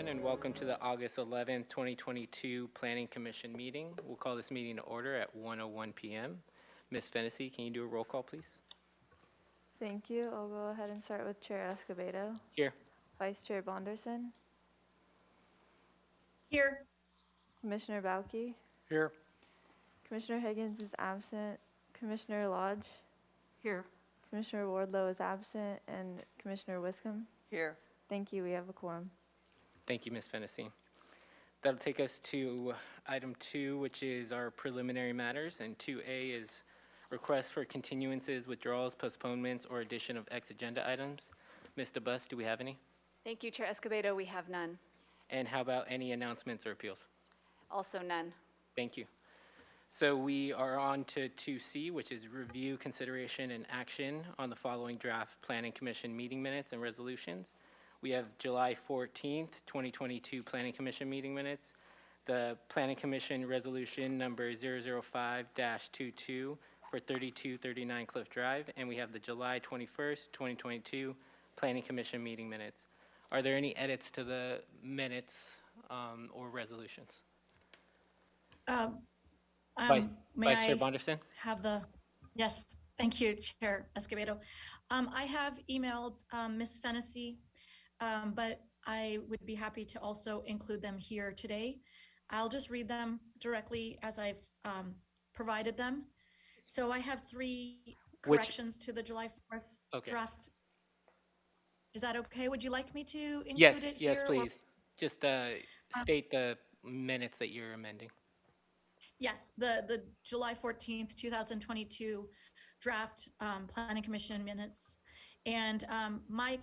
everyone, and welcome to the August 11th, 2022 Planning Commission meeting. We'll call this meeting to order at 1:01 p.m. Ms. Fennessy, can you do a roll call, please? Thank you. I'll go ahead and start with Chair Escobedo, Here. Vice Chair Bonderson, Here. Commissioner Bauke, Here. Commissioner Higgins is absent, Commissioner Lodge, Here. Commissioner Wardlow is absent, and Commissioner Wiscombe. Here. Thank you. We have a quorum. Thank you, Ms. Fennessy. That'll take us to item 2, which is our preliminary matters, and 2A is requests for continuances, withdrawals, postponements, or addition of ex-agenda items. Ms. DeBus, do we have any? Thank you, Chair Escobedo. We have none. And how about any announcements or appeals? Also none. Thank you. So we are on to 2C, which is review, consideration, and action on the following draft Planning Commission meeting minutes and resolutions. We have July 14th, 2022 Planning Commission meeting minutes, the Planning Commission resolution number 005-22 for 3239 Cliff Drive, and we have the July 21st, 2022 Planning Commission meeting minutes. Are there any edits to the minutes or resolutions? Vice Chair Bonderson? Yes, thank you, Chair Escobedo. I have emailed Ms. Fennessy, but I would be happy to also include them here today. I'll just read them directly as I've provided them. So I have 3 corrections to the July 4th draft. Is that okay? Would you like me to include it here? Yes, please. Just state the minutes that you're amending. Yes, the July 14th, 2022 draft Planning Commission minutes. And my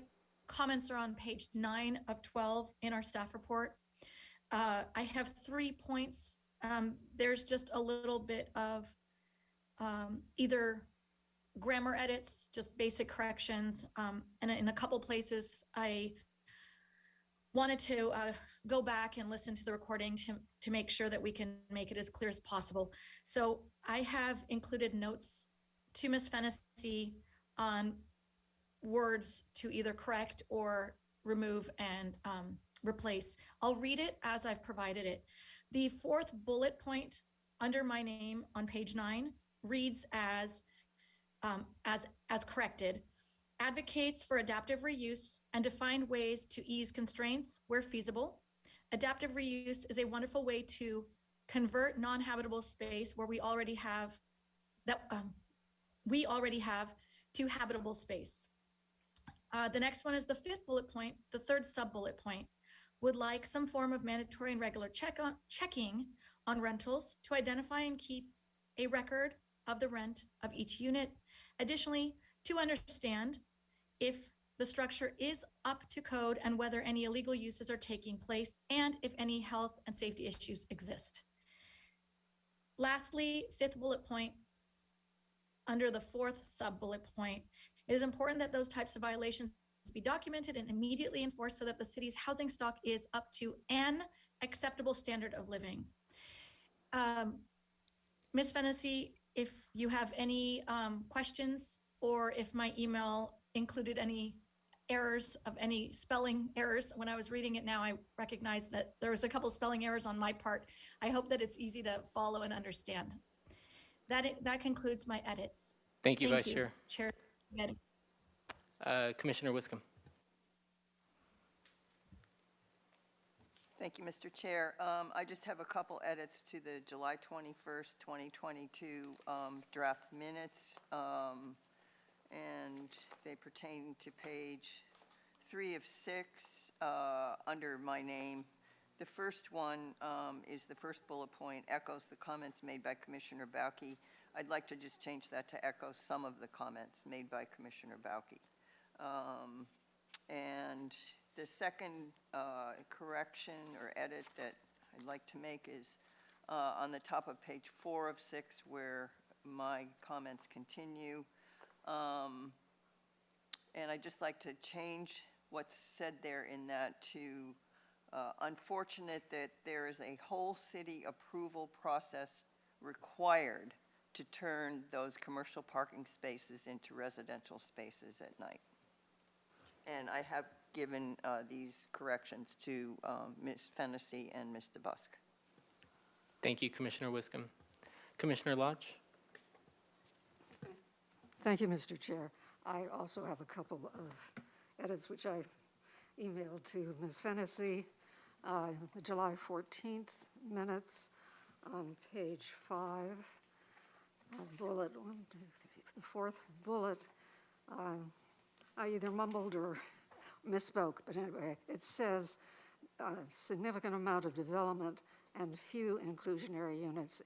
comments are on page 9 of 12 in our staff report. I have 3 points. There's just a little bit of either grammar edits, just basic corrections. And in a couple places, I wanted to go back and listen to the recording to make sure that we can make it as clear as possible. So I have included notes to Ms. Fennessy on words to either correct or remove and replace. I'll read it as I've provided it. The 4th bullet point under my name on page 9 reads as corrected. Advocates for adaptive reuse and to find ways to ease constraints where feasible. Adaptive reuse is a wonderful way to convert non-habitable space where we already have to habitable space. The next one is the 5th bullet point, the 3rd sub-bullet point. Would like some form of mandatory and regular checking on rentals to identify and keep a record of the rent of each unit. Additionally, to understand if the structure is up to code and whether any illegal uses are taking place and if any health and safety issues exist. Lastly, 5th bullet point, under the 4th sub-bullet point, it is important that those types of violations be documented and immediately enforced so that the city's housing stock is up to an acceptable standard of living. Ms. Fennessy, if you have any questions or if my email included any errors of any spelling errors, when I was reading it now, I recognized that there was a couple spelling errors on my part. I hope that it's easy to follow and understand. That concludes my edits. Thank you, Vice Chair. Chair. Commissioner Wiscombe. Thank you, Mr. Chair. I just have a couple edits to the July 21st, 2022 draft minutes, and they pertain to page 3 of 6 under my name. The first one is the first bullet point, echoes the comments made by Commissioner Bauke. I'd like to just change that to echo some of the comments made by Commissioner Bauke. And the second correction or edit that I'd like to make is on the top of page 4 of 6 where my comments continue. And I'd just like to change what's said there in that to unfortunate that there is a whole city approval process required to turn those commercial parking spaces into residential spaces at night. And I have given these corrections to Ms. Fennessy and Ms. DeBusk. Thank you, Commissioner Wiscom. Commissioner Lodge? Thank you, Mr. Chair. I also have a couple of edits which I emailed to Ms. Fennessy. The July 14th minutes on page 5, bullet 1, 2, 3, the fourth bullet. I either mumbled or misspoke, but anyway, it says significant amount of development and few inclusionary units.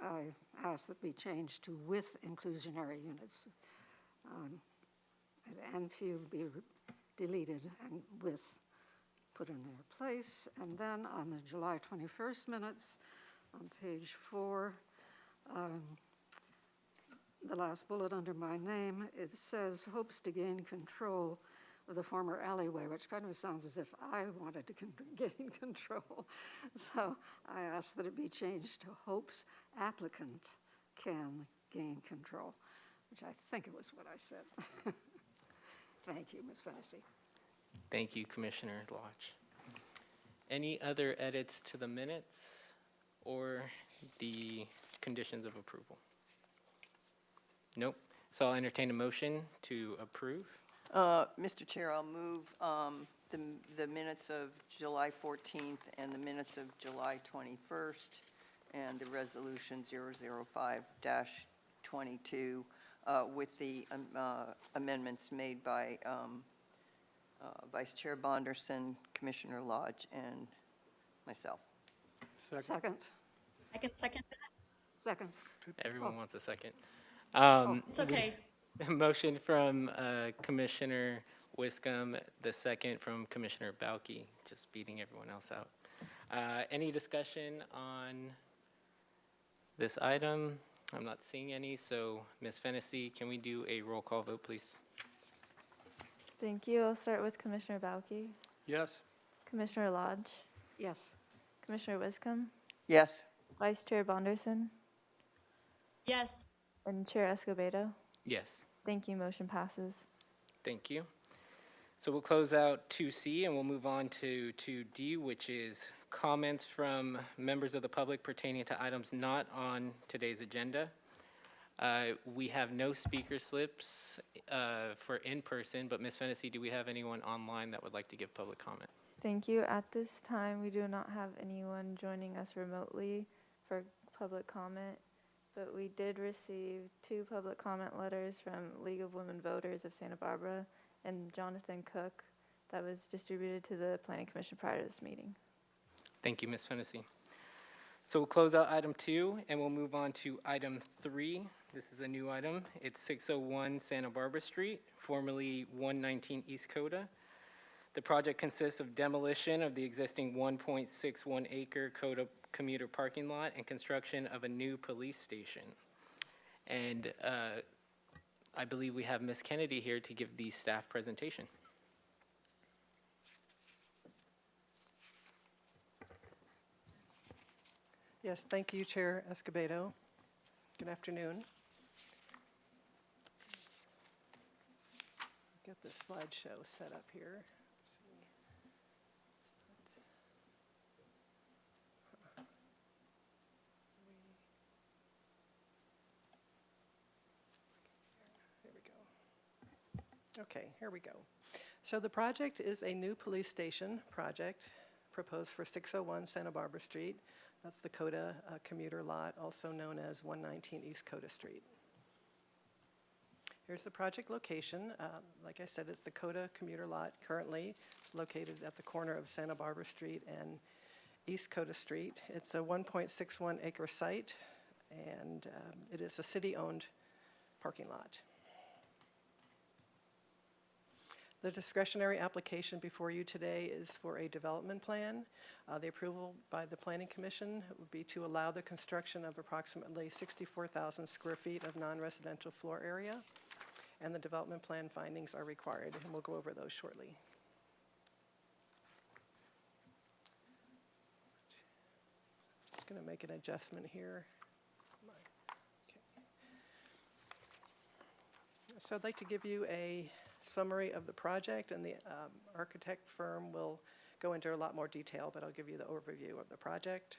I asked that be changed to with inclusionary units. And few be deleted and with put in their place. And then on the July 21st minutes, on page 4, the last bullet under my name, it says hopes to gain control of the former alleyway, which kind of sounds as if I wanted to gain control. So I asked that it be changed to hopes applicant can gain control, which I think it was what I said. Thank you, Ms. Fennessy. Thank you, Commissioner Lodge. Any other edits to the minutes or the conditions of approval? Nope. So I'll entertain a motion to approve. Mr. Chair, I'll move the minutes of July 14th and the minutes of July 21st and the resolution 005-22 with the amendments made by Vice Chair Bonderson, Commissioner Lodge, and myself. Second. I can second that. Second. Everyone wants a second. It's okay. Motion from Commissioner Wiscom, the second from Commissioner Bauke, just beating everyone else out. Any discussion on this item? I'm not seeing any, so Ms. Fennessy, can we do a roll call vote, please? Thank you. I'll start with Commissioner Bauke, Yes. Commissioner Lodge, Yes. Commissioner Wiscom, Yes. Vice Chair Bonderson, Yes. and Chair Escobedo. Yes. Thank you. Motion passes. Thank you. So we'll close out 2C and we'll move on to 2D, which is comments from members of the public pertaining to items not on today's agenda. We have no speaker slips for in-person, but Ms. Fennessy, do we have anyone online that would like to give public comment? Thank you. At this time, we do not have anyone joining us remotely for public comment, but we did receive 2 public comment letters from League of Women Voters of Santa Barbara and Jonathan Cook that was distributed to the Planning Commission prior to this meeting. Thank you, Ms. Fennessy. So we'll close out item 2 and we'll move on to item 3. This is a new item. It's 601 Santa Barbara Street, formerly 119 East Coda. The project consists of demolition of the existing 1.61 acre Coda commuter parking lot and construction of a new police station. And I believe we have Ms. Kennedy here to give the staff presentation. Yes, thank you, Chair Escobedo. Good afternoon. Get the slideshow set up here. Let's see. Here we go. Okay, here we go. So the project is a new police station project proposed for 601 Santa Barbara Street. That's the Coda commuter lot, also known as 119 East Coda Street. Here's the project location. Like I said, it's the Coda commuter lot currently. It's located at the corner of Santa Barbara Street and East Coda Street. It's a 1.61 acre site, and it is a city-owned parking lot. The discretionary application before you today is for a development plan. The approval by the Planning Commission would be to allow the construction of approximately 64,000 square feet of non-residential floor area, and the development plan findings are required, and we'll go over those shortly. Just going to make an adjustment here. Okay. So I'd like to give you a summary of the project, and the architect firm will go into a lot more detail, but I'll give you the overview of the project.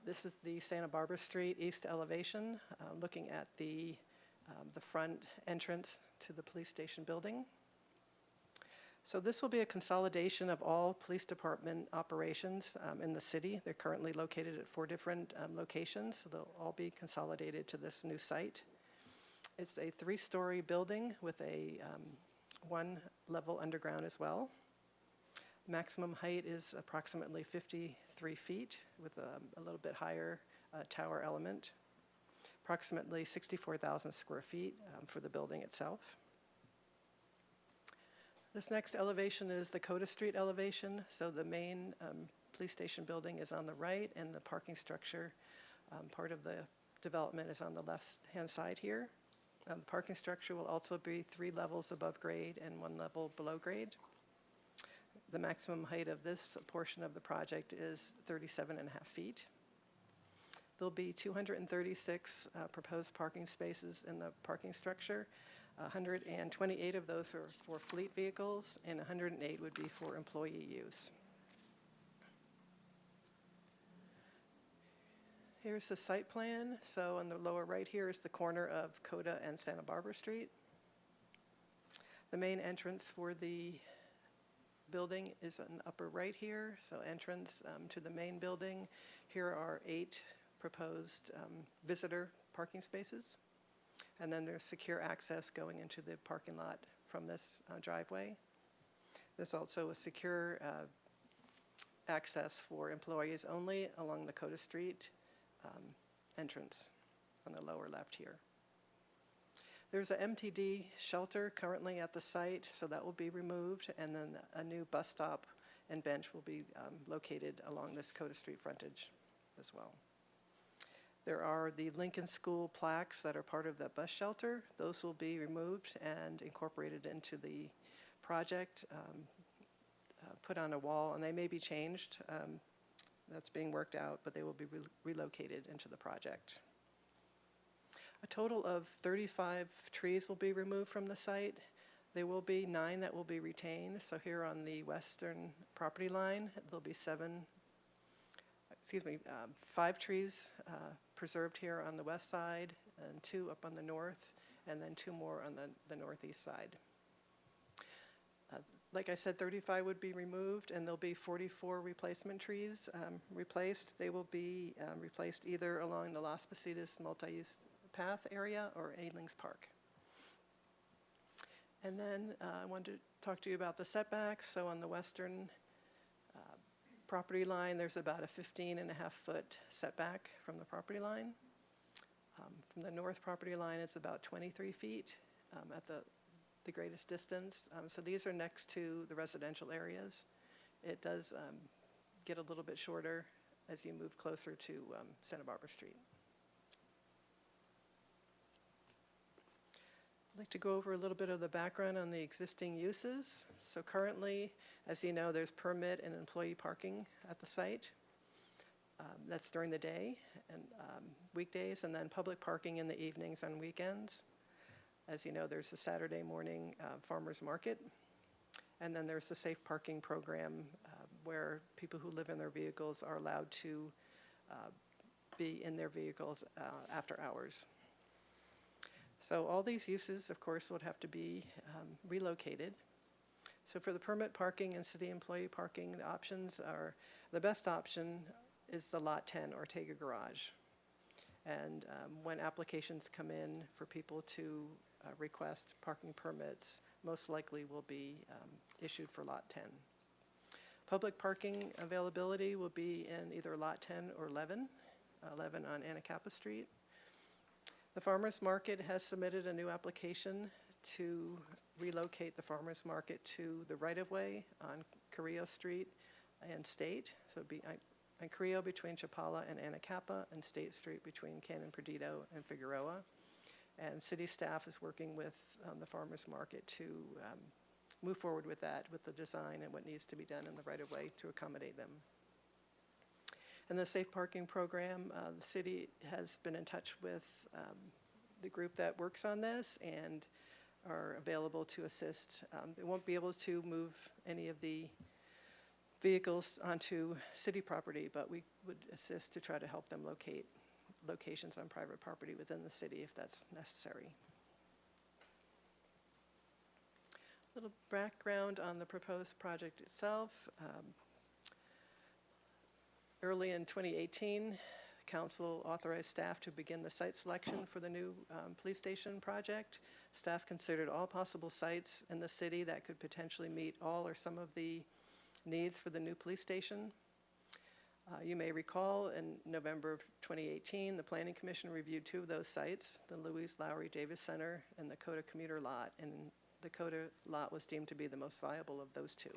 This is the Santa Barbara Street east elevation, looking at the front entrance to the police station building. So this will be a consolidation of all police department operations in the city. They're currently located at 4 different locations, so they'll all be consolidated to this new site. It's a 3-story building with a 1 level underground as well. Maximum height is approximately 53 feet with a little bit higher tower element. Approximately 64,000 square feet for the building itself. This next elevation is the Coda Street elevation. So the main police station building is on the right, and the parking structure, part of the development, is on the left-hand side here. The parking structure will also be 3 levels above grade and 1 level below grade. The maximum height of this portion of the project is 37.5 feet. There'll be 236 proposed parking spaces in the parking structure. 128 of those are for fleet vehicles, and 108 would be for employee use. Here's the site plan. So on the lower right here is the corner of Coda and Santa Barbara Street. The main entrance for the building is in the upper right here. So entrance to the main building. Here are 8 proposed visitor parking spaces. And then there's secure access going into the parking lot from this driveway. There's also a secure access for employees only along the Coda Street entrance on the lower left here. There's a MTD shelter currently at the site, so that will be removed, and then a new bus stop and bench will be located along this Coda Street frontage as well. There are the Lincoln School plaques that are part of that bus shelter. Those will be removed and incorporated into the project, put on a wall, and they may be changed. That's being worked out, but they will be relocated into the project. A total of 35 trees will be removed from the site. There will be 9 that will be retained. So here on the western property line, there'll be 5 trees preserved here on the west side, and 2 up on the north, and then 2 more on the northeast side. Like I said, 35 would be removed, and there'll be 44 replacement trees replaced. They will be replaced either along the Las Positas multi-use path area or Ailings Park. And then I wanted to talk to you about the setbacks. So on the western property line, there's about a 15.5-foot setback from the property line. From the north property line, it's about 23 feet at the greatest distance. So these are next to the residential areas. It does get a little bit shorter as you move closer to Santa Barbara Street. I'd like to go over a little bit of the background on the existing uses. So currently, as you know, there's permit and employee parking at the site. That's during the day and weekdays, and then public parking in the evenings and weekends. As you know, there's the Saturday morning farmers market, and then there's the safe parking program where people who live in their vehicles are allowed to be in their vehicles after hours. So all these uses, of course, would have to be relocated. So for the permit parking and city employee parking, the options are, the best option is the Lot 10 Ortega Garage. And when applications come in for people to request parking permits, most likely will be issued for Lot 10. Public parking availability will be in either Lot 10 or 11 on Anacapa Street. The Farmers Market has submitted a new application to relocate the Farmers Market to the right-of-way on Carrillo Street and State. So it'd be on Carrillo between Chapala and Anacapa, and State Street between Canon Perdido and Figueroa. And city staff is working with the Farmers Market to move forward with that, with the design and what needs to be done in the right-of-way to accommodate them. And the safe parking program, the city has been in touch with the group that works on this, and are available to assist. They won't be able to move any of the vehicles onto city property, but we would assist to try to help them locate locations on private property within the city if that's necessary. Little background on the proposed project itself. Early in 2018, Council authorized staff to begin the site selection for the new police station project. Staff considered all possible sites in the city that could potentially meet all or some of the needs for the new police station. You may recall in November of 2018, the Planning Commission reviewed 2 of those sites, the Louise Lowry Davis Center and the Coda Commuter Lot, and the Coda lot was deemed to be the most viable of those 2.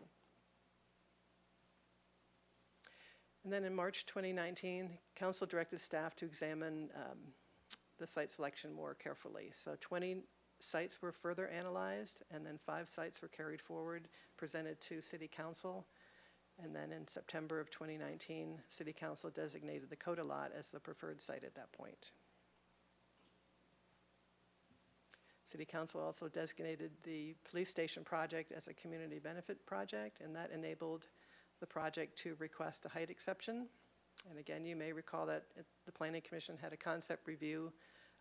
And then in March 2019, Council directed staff to examine the site selection more carefully. So 20 sites were further analyzed, and then 5 sites were carried forward, presented to City Council. And then in September of 2019, City Council designated the Coda lot as the preferred site at that point. City Council also designated the police station project as a community benefit project, and that enabled the project to request a height exception. And again, you may recall that the Planning Commission had a concept review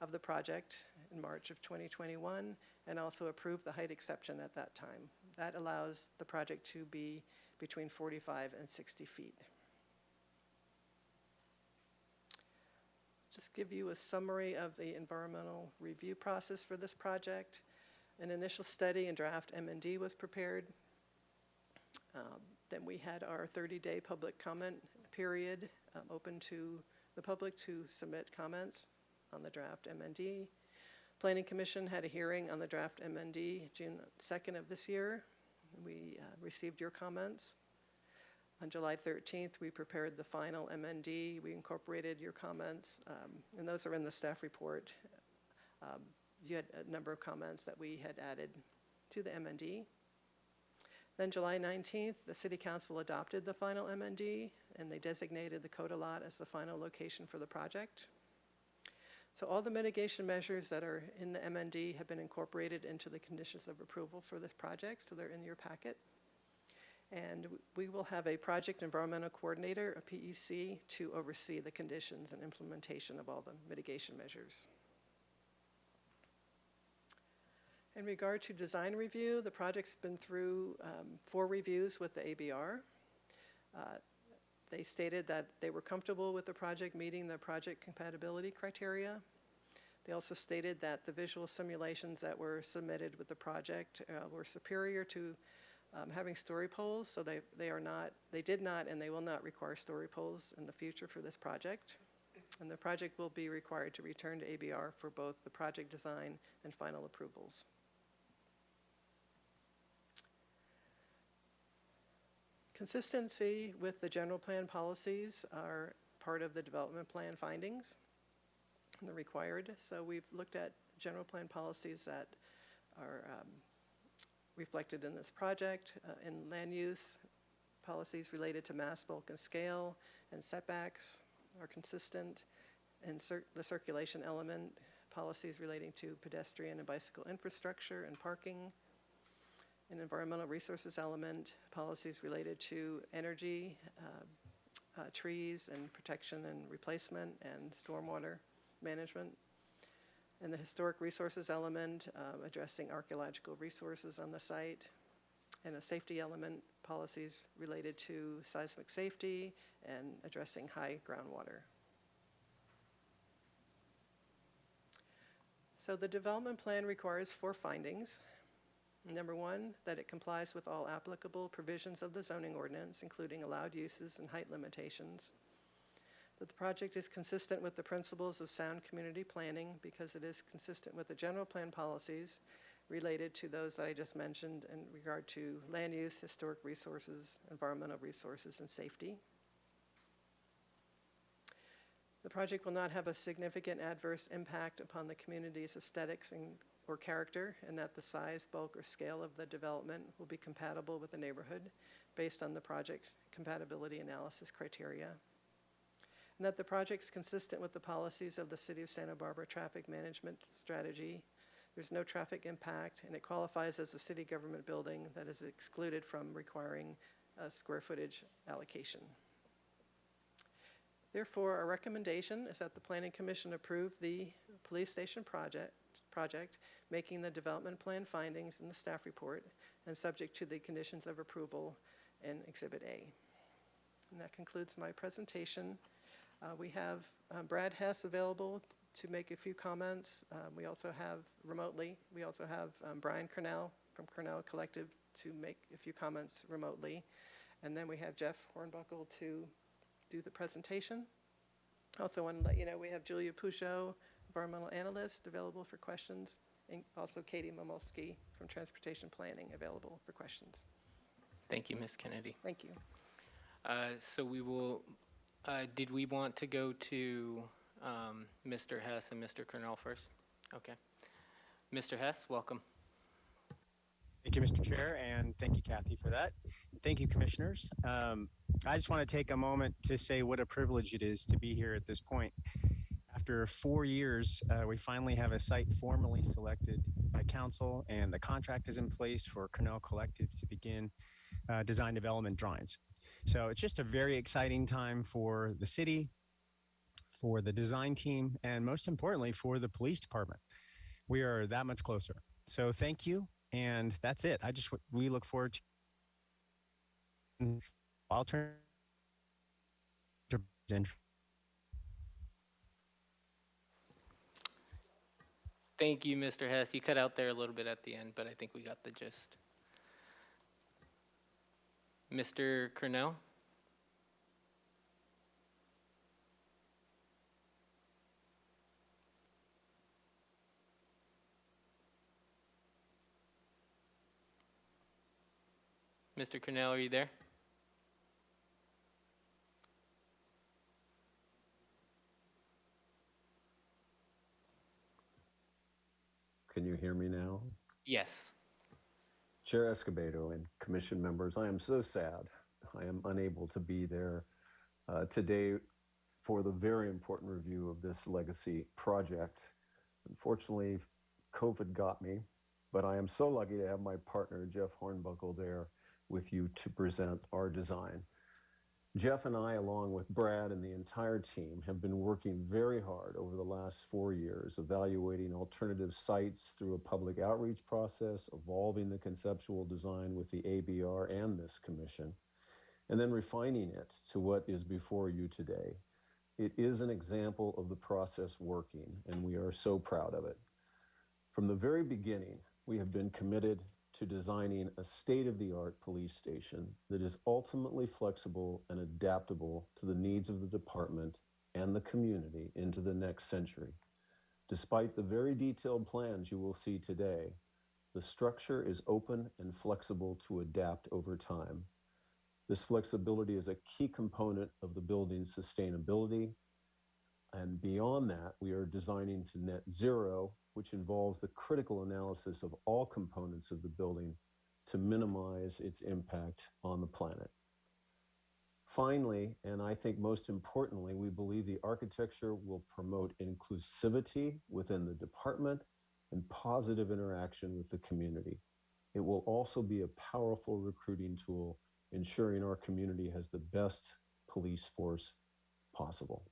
of the project in March of 2021 and also approved the height exception at that time. That allows the project to be between 45 and 60 feet. Just give you a summary of the environmental review process for this project. An initial study and draft M&D was prepared. Then we had our 30-day public comment period open to the public to submit comments on the draft M&D. Planning Commission had a hearing on the draft M&D June 2nd of this year. We received your comments. On July 13th, we prepared the final M&D. We incorporated your comments, and those are in the staff report. You had a number of comments that we had added to the M&D. Then July 19th, the City Council adopted the final M&D, and they designated the Coda lot as the final location for the project. So all the mitigation measures that are in the M&D have been incorporated into the conditions of approval for this project, so they're in your packet. And we will have a project environmental coordinator, a PEC, to oversee the conditions and implementation of all the mitigation measures. In regard to design review, the project's been through 4 reviews with the ABR. They stated that they were comfortable with the project meeting the project compatibility criteria. They also stated that the visual simulations that were submitted with the project were superior to having story poles, so they did not and they will not require story poles in the future for this project. And the project will be required to return to ABR for both the project design and final approvals. Consistency with the general plan policies are part of the development plan findings, and they're required. So we've looked at general plan policies that are reflected in this project. In land use, policies related to mass, bulk, and scale and setbacks are consistent. In the circulation element, policies relating to pedestrian and bicycle infrastructure and parking. An environmental resources element, policies related to energy, trees and protection and replacement and stormwater management. And the historic resources element, addressing archaeological resources on the site. And a safety element, policies related to seismic safety and addressing high groundwater. So the development plan requires 4 findings. Number 1, that it complies with all applicable provisions of the zoning ordinance, including allowed uses and height limitations. That the project is consistent with the principles of sound community planning because it is consistent with the general plan policies related to those that I just mentioned in regard to land use, historic resources, environmental resources, and safety. The project will not have a significant adverse impact upon the community's aesthetics or character, and that the size, bulk, or scale of the development will be compatible with the neighborhood based on the project compatibility analysis criteria. And that the project's consistent with the policies of the City of Santa Barbara Traffic Management Strategy There's no traffic impact, and it qualifies as a city government building that is excluded from requiring a square footage allocation. Therefore, our recommendation is that the Planning Commission approve the police station project, making the development plan findings in the staff report and subject to the conditions of approval in Exhibit A. And that concludes my presentation. We have Brad Hess available to make a few comments. We also have remotely, Brian Cornell from Cornell Collective to make a few comments remotely. And then we have Jeff Hornbuckle to do the presentation. Also want to let you know we have Julia Pouchot, environmental analyst, available for questions, and also Katie Momolsky from Transportation Planning, available for questions. Thank you, Ms. Kennedy. Thank you. So we will, did we want to go to Mr. Hess and Mr. Cornell first? Okay. Mr. Hess, welcome. Thank you, Mr. Chair, and thank you, Kathy, for that. Thank you, commissioners. I just want to take a moment to say what a privilege it is to be here at this point. After 4 years, we finally have a site formally selected by council, and the contract is in place for Cornell Collective to begin design development drawings. So it's just a very exciting time for the city, for the design team, and most importantly, for the police department. We are that much closer. So thank you. And that's it. We look forward to. I'll turn to. Thank you, Mr. Hess. You cut out there a little bit at the end, but I think we got the gist. Mr. Cornell? Mr. Cornell, are you there? Can you hear me now? Yes. Chair Escobedo and commission members, I am so sad. I am unable to be there today for the very important review of this legacy project. Unfortunately, COVID got me, but I am so lucky to have my partner, Jeff Hornbuckle, there with you to present our design. Jeff and I, along with Brad and the entire team, have been working very hard over the last 4 years, evaluating alternative sites through a public outreach process, evolving the conceptual design with the ABR and this commission, and then refining it to what is before you today. It is an example of the process working, and we are so proud of it. From the very beginning, we have been committed to designing a state-of-the-art police station that is ultimately flexible and adaptable to the needs of the department and the community into the next century. Despite the very detailed plans you will see today, the structure is open and flexible to adapt over time. This flexibility is a key component of the building's sustainability. And beyond that, we are designing to net zero, which involves the critical analysis of all components of the building to minimize its impact on the planet. Finally, and I think most importantly, we believe the architecture will promote inclusivity within the department and positive interaction with the community. It will also be a powerful recruiting tool, ensuring our community has the best police force possible.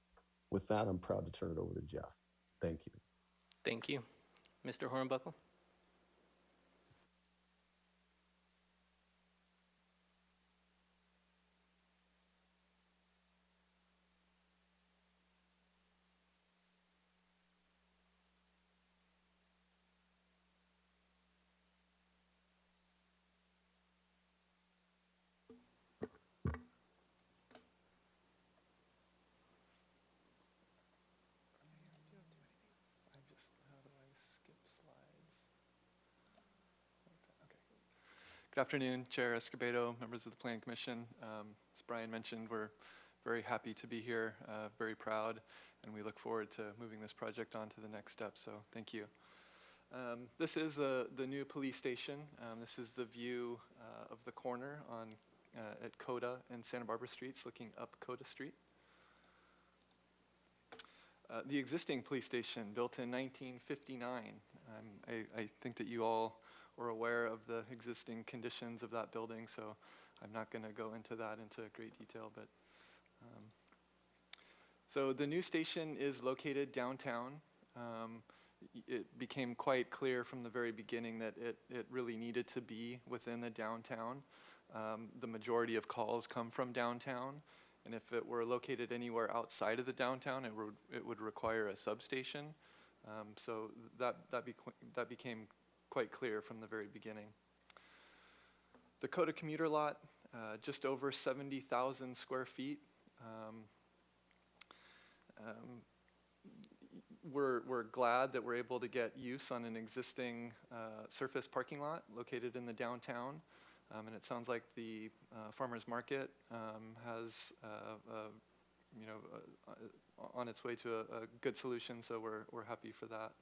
With that, I'm proud to turn it over to Jeff. Thank you. Thank you. Mr. Hornbuckle? Good afternoon, Chair Escobedo, members of the Planning Commission. As Brian mentioned, we're very happy to be here, very proud, and we look forward to moving this project on to the next step, so thank you. This is the new police station. This is the view of the corner on at Coda and Santa Barbara Streets, looking up Coda Street. the existing police station built in 1959. I think that you all are aware of the existing conditions of that building, so I'm not going to go into that into great detail. But so the new station is located downtown. It became quite clear from the very beginning that it really needed to be within the downtown. The majority of calls come from downtown, and if it were located anywhere outside of the downtown, it would require a substation. So that became quite clear from the very beginning. The Coda commuter lot, just over 70,000 square feet. We're glad that we're able to get use on an existing surface parking lot located in the downtown. And it sounds like the farmers market has, on its way to a good solution, so we're happy for that.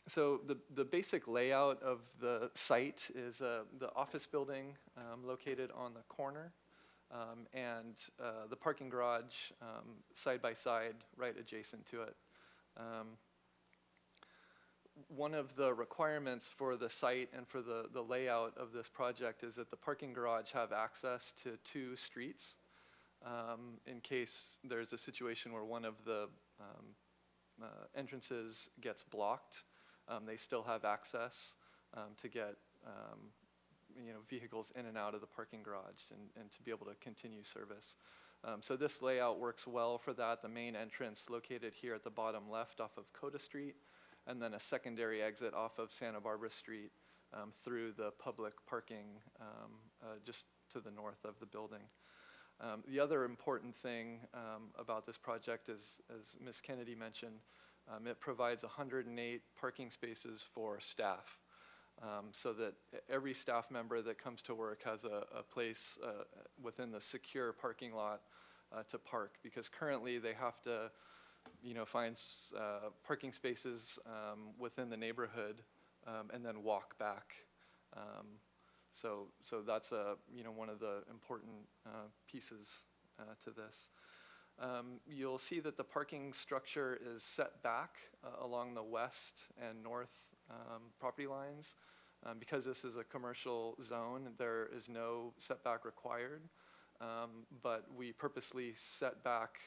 So the basic layout of the site is the office building located on the corner, and the parking garage side by side right adjacent to it. One of the requirements for the site and for the layout of this project is that the parking garage have access to 2 streets in case there's a situation where one of the entrances gets blocked. They still have access to get vehicles in and out of the parking garage and to be able to continue service. So this layout works well for that. The main entrance located here at the bottom left off of Coda Street, and then a secondary exit off of Santa Barbara Street through the public parking just to the north of the building. The other important thing about this project is, as Ms. Kennedy mentioned, it provides 108 parking spaces for staff, so that every staff member that comes to work has a place within the secure parking lot to park, because currently they have to find parking spaces within the neighborhood and then walk back. So that's one of the important pieces to this. You'll see that the parking structure is set back along the west and north property lines. Because this is a commercial zone, there is no setback required. But we purposely set back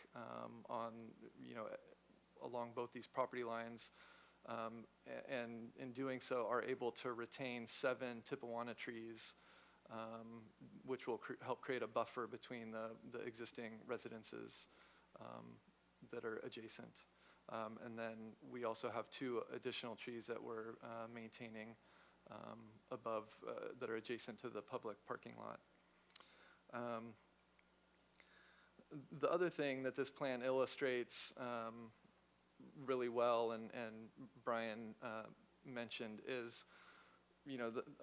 along both these property lines, and in doing so are able to retain 7 Tipuana trees, which will help create a buffer between the existing residences that are adjacent. And then we also have 2 additional trees that we're maintaining above, that are adjacent to the public parking lot. The other thing that this plan illustrates really well, and Brian mentioned, is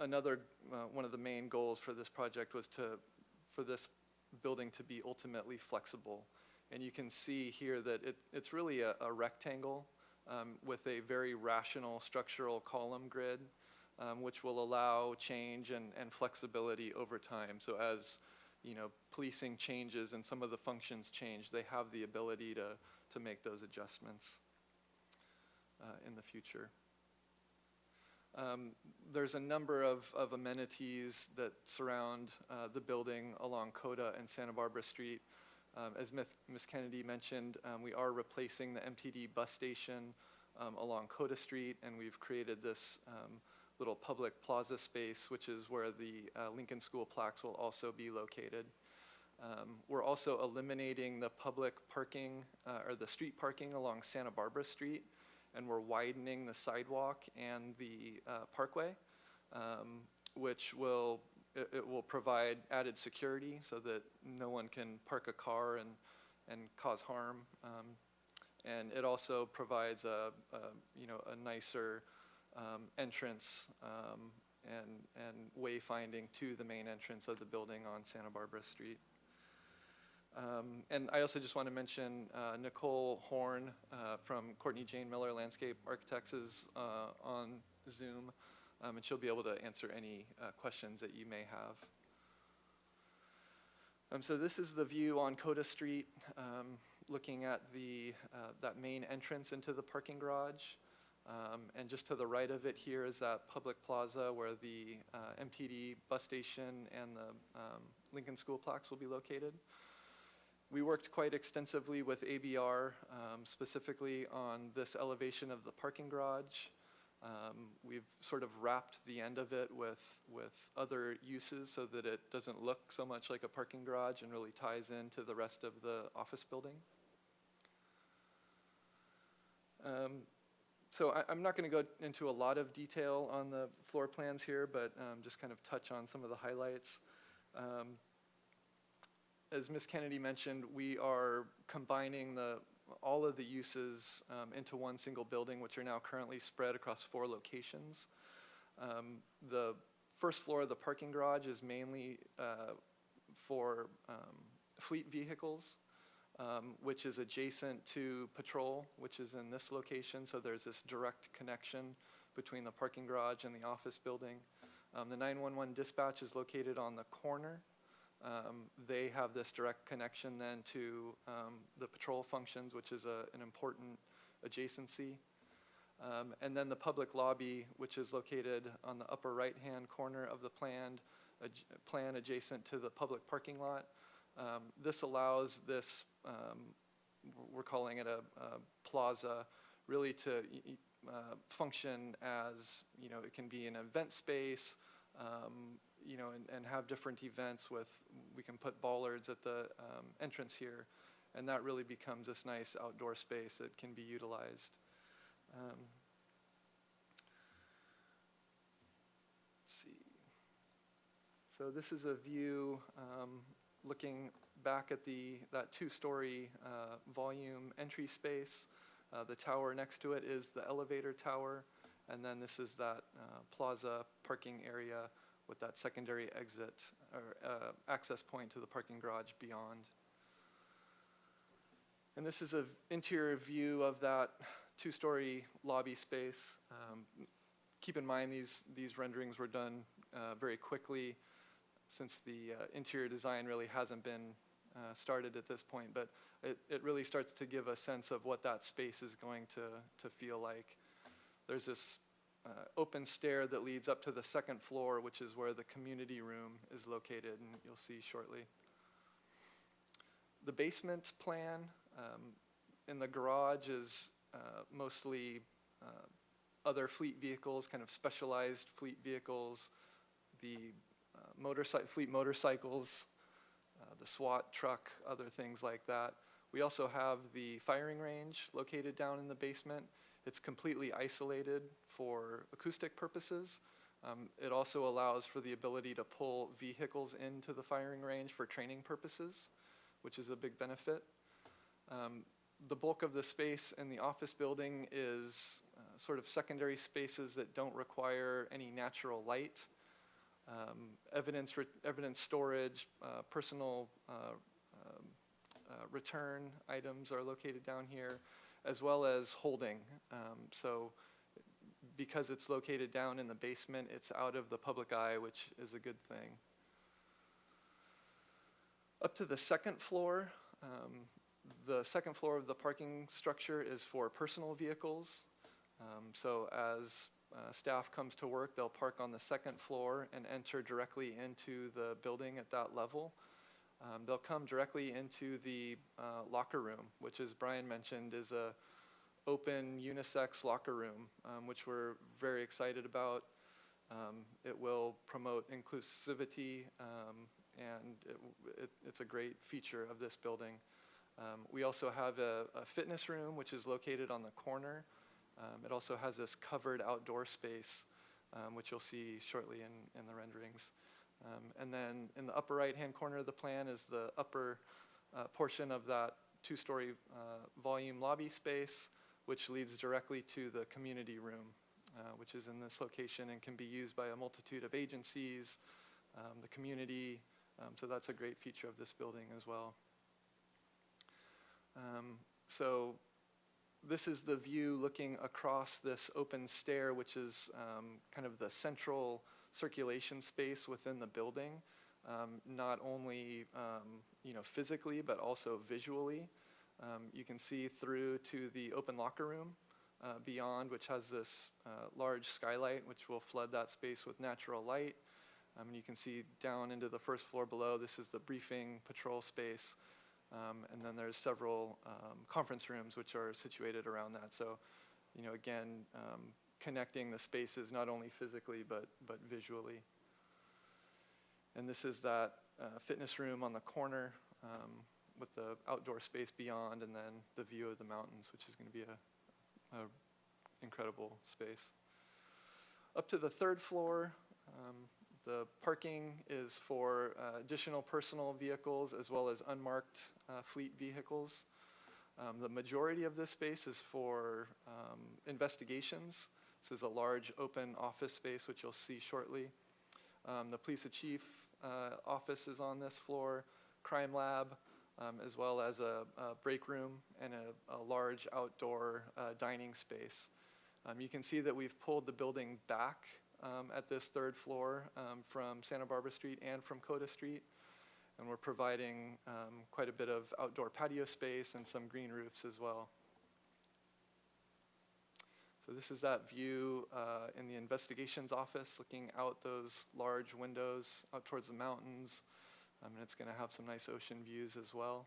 another one of the main goals for this project was for this building to be ultimately flexible. And you can see here that it's really a rectangle with a very rational structural column grid, which will allow change and flexibility over time. So as policing changes and some of the functions change, they have the ability to make those adjustments in the future. There's a number of amenities that surround the building along Coda and Santa Barbara Street. As Ms. Kennedy mentioned, we are replacing the MTD bus station along Coda Street, and we've created this little public plaza space, which is where the Lincoln School plaques will also be located. We're also eliminating the public parking, or the street parking along Santa Barbara Street, and we're widening the sidewalk and the parkway, which will provide added security so that no one can park a car and cause harm. And it also provides a nicer entrance and wayfinding to the main entrance of the building on Santa Barbara Street. And I also just want to mention Nicole Horn from Courtney Jane Miller Landscape Architects is on Zoom, and she'll be able to answer any questions that you may have. So this is the view on Coda Street. looking at that main entrance into the parking garage. And just to the right of it here is that public plaza where the MTD bus station and the Lincoln School plaques will be located. We worked quite extensively with ABR, specifically on this elevation of the parking garage. We've sort of wrapped the end of it with other uses so that it doesn't look so much like a parking garage and really ties into the rest of the office building. So I'm not going to go into a lot of detail on the floor plans here, but just kind of touch on some of the highlights. As Ms. Kennedy mentioned, we are combining all of the uses into one single building, which are now currently spread across 4 locations. The first floor of the parking garage is mainly for fleet vehicles, which is adjacent to Patrol, which is in this location. So there's this direct connection between the parking garage and the office building. The 911 dispatch is located on the corner. They have this direct connection then to the Patrol functions, which is an important adjacency. And then the public lobby, which is located on the upper right-hand corner of the plan adjacent to the public parking lot. This allows this, we're calling it a plaza, really to function as, it can be an event space, and have different events we can put bollards at the entrance here, and that really becomes this nice outdoor space that can be utilized. Let's see. So this is a view looking back at that 2-story volume entry space. The tower next to it is the elevator tower, and then this is that plaza parking area with that secondary exit or access point to the parking garage beyond. And this is an interior view of that 2-story lobby space. Keep in mind these renderings were done very quickly since the interior design really hasn't been started at this point, but it really starts to give a sense of what that space is going to feel like. There's this open stair that leads up to the 2nd floor, which is where the community room is located, and you'll see shortly. The basement plan in the garage is mostly other fleet vehicles, kind of specialized fleet vehicles, the fleet motorcycles, the SWAT truck, other things like that. We also have the firing range located down in the basement. It's completely isolated for acoustic purposes. It also allows for the ability to pull vehicles into the firing range for training purposes, which is a big benefit. The bulk of the space in the office building is sort of secondary spaces that don't require any natural light. Evidence storage, personal return items are located down here, as well as holding. So because it's located down in the basement, it's out of the public eye, which is a good thing. Up to the 2nd floor, the 2nd floor of the parking structure is for personal vehicles. So as staff comes to work, they'll park on the 2nd floor and enter directly into the building at that level. They'll come directly into the locker room, which, as Brian mentioned, is a open unisex locker room, which we're very excited about. It will promote inclusivity, and it's a great feature of this building. We also have a fitness room, which is located on the corner. It also has this covered outdoor space, which you'll see shortly in the renderings. And then in the upper right-hand corner of the plan is the upper portion of that 2-story volume lobby space, which leads directly to the community room, which is in this location and can be used by a multitude of agencies, the community. So that's a great feature of this building as well. So this is the view looking across this open stair, which is kind of the central circulation space within the building, not only physically but also visually. You can see through to the open locker room beyond, which has this large skylight, which will flood that space with natural light. And you can see down into the first floor below, this is the briefing patrol space. And then there's several conference rooms which are situated around that. So, again, connecting the spaces not only physically but visually. And this is that fitness room on the corner with the outdoor space beyond, and then the view of the mountains, which is going to be a incredible space. Up to the third floor, the parking is for additional personal vehicles as well as unmarked fleet vehicles. The majority of this space is for investigations. This is a large open office space, which you'll see shortly. The police chief office is on this floor, crime lab, as well as a break room and a large outdoor dining space. You can see that we've pulled the building back at this third floor from Santa Barbara Street and from Coda Street. And we're providing quite a bit of outdoor patio space and some green roofs as well. So this is that view in the investigations office, looking out those large windows out towards the mountains. And it's going to have some nice ocean views as well.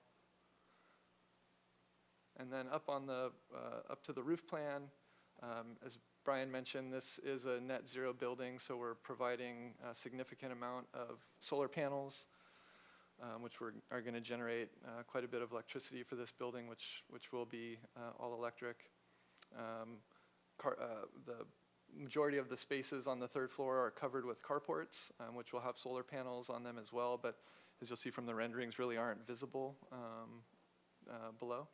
And then up to the roof plan, as Brian mentioned, this is a net zero building, so we're providing a significant amount of solar panels, which are going to generate quite a bit of electricity for this building, which will be all electric. The majority of the spaces on the third floor are covered with carports, which will have solar panels on them as well, but as you'll see from the renderings, really aren't visible below.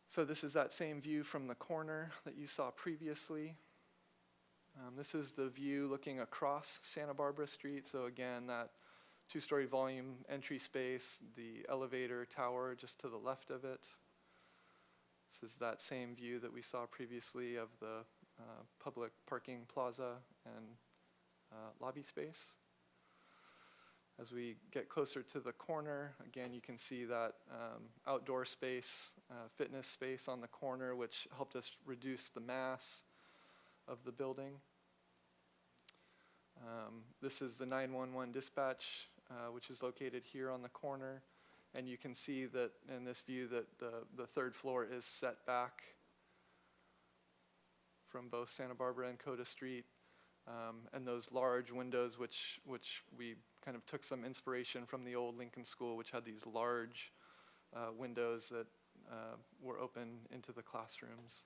So this is that same view from the corner that you saw previously. This is the view looking across Santa Barbara Street. So again, that two-story volume entry space, the elevator tower just to the left of it. This is that same view that we saw previously of the public parking plaza and lobby space. As we get closer to the corner, again, you can see that outdoor space, fitness space on the corner, which helped us reduce the mass of the building. This is the 911 dispatch, which is located here on the corner. And you can see that in this view that the third floor is set back from both Santa Barbara and Coda Street. And those large windows, which we kind of took some inspiration from the old Lincoln School, which had these large windows that were open into the classrooms.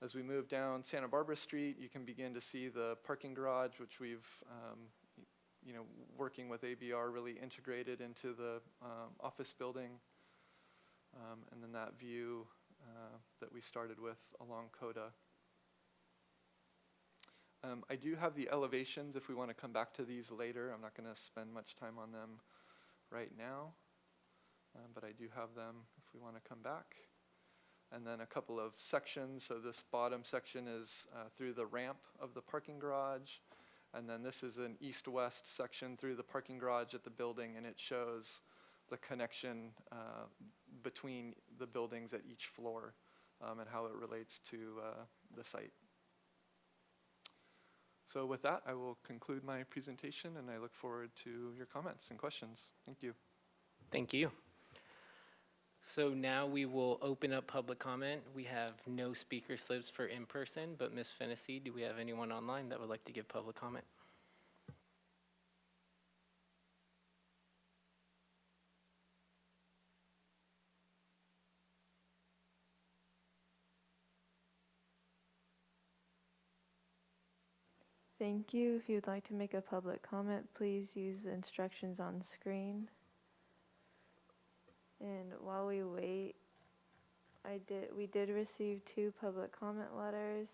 As we move down Santa Barbara Street, you can begin to see the parking garage, which we've, working with ABR, really integrated into the office building. And then that view that we started with along Coda. I do have the elevations if we want to come back to these later. I'm not going to spend much time on them right now, but I do have them if we want to come back. And then a couple of sections. So this bottom section is through the ramp of the parking garage. And then this is an east-west section through the parking garage at the building, and it shows the connection between the buildings at each floor and how it relates to the site. So with that, I will conclude my presentation, and I look forward to your comments and questions. Thank you. Thank you. So now we will open up public comment. We have no speaker slips for in-person, but Ms. Fennessy, do we have anyone online that would like to give public comment? Thank you. If you'd like to make a public comment, please use the instructions on screen. And while we wait, we did receive 2 public comment letters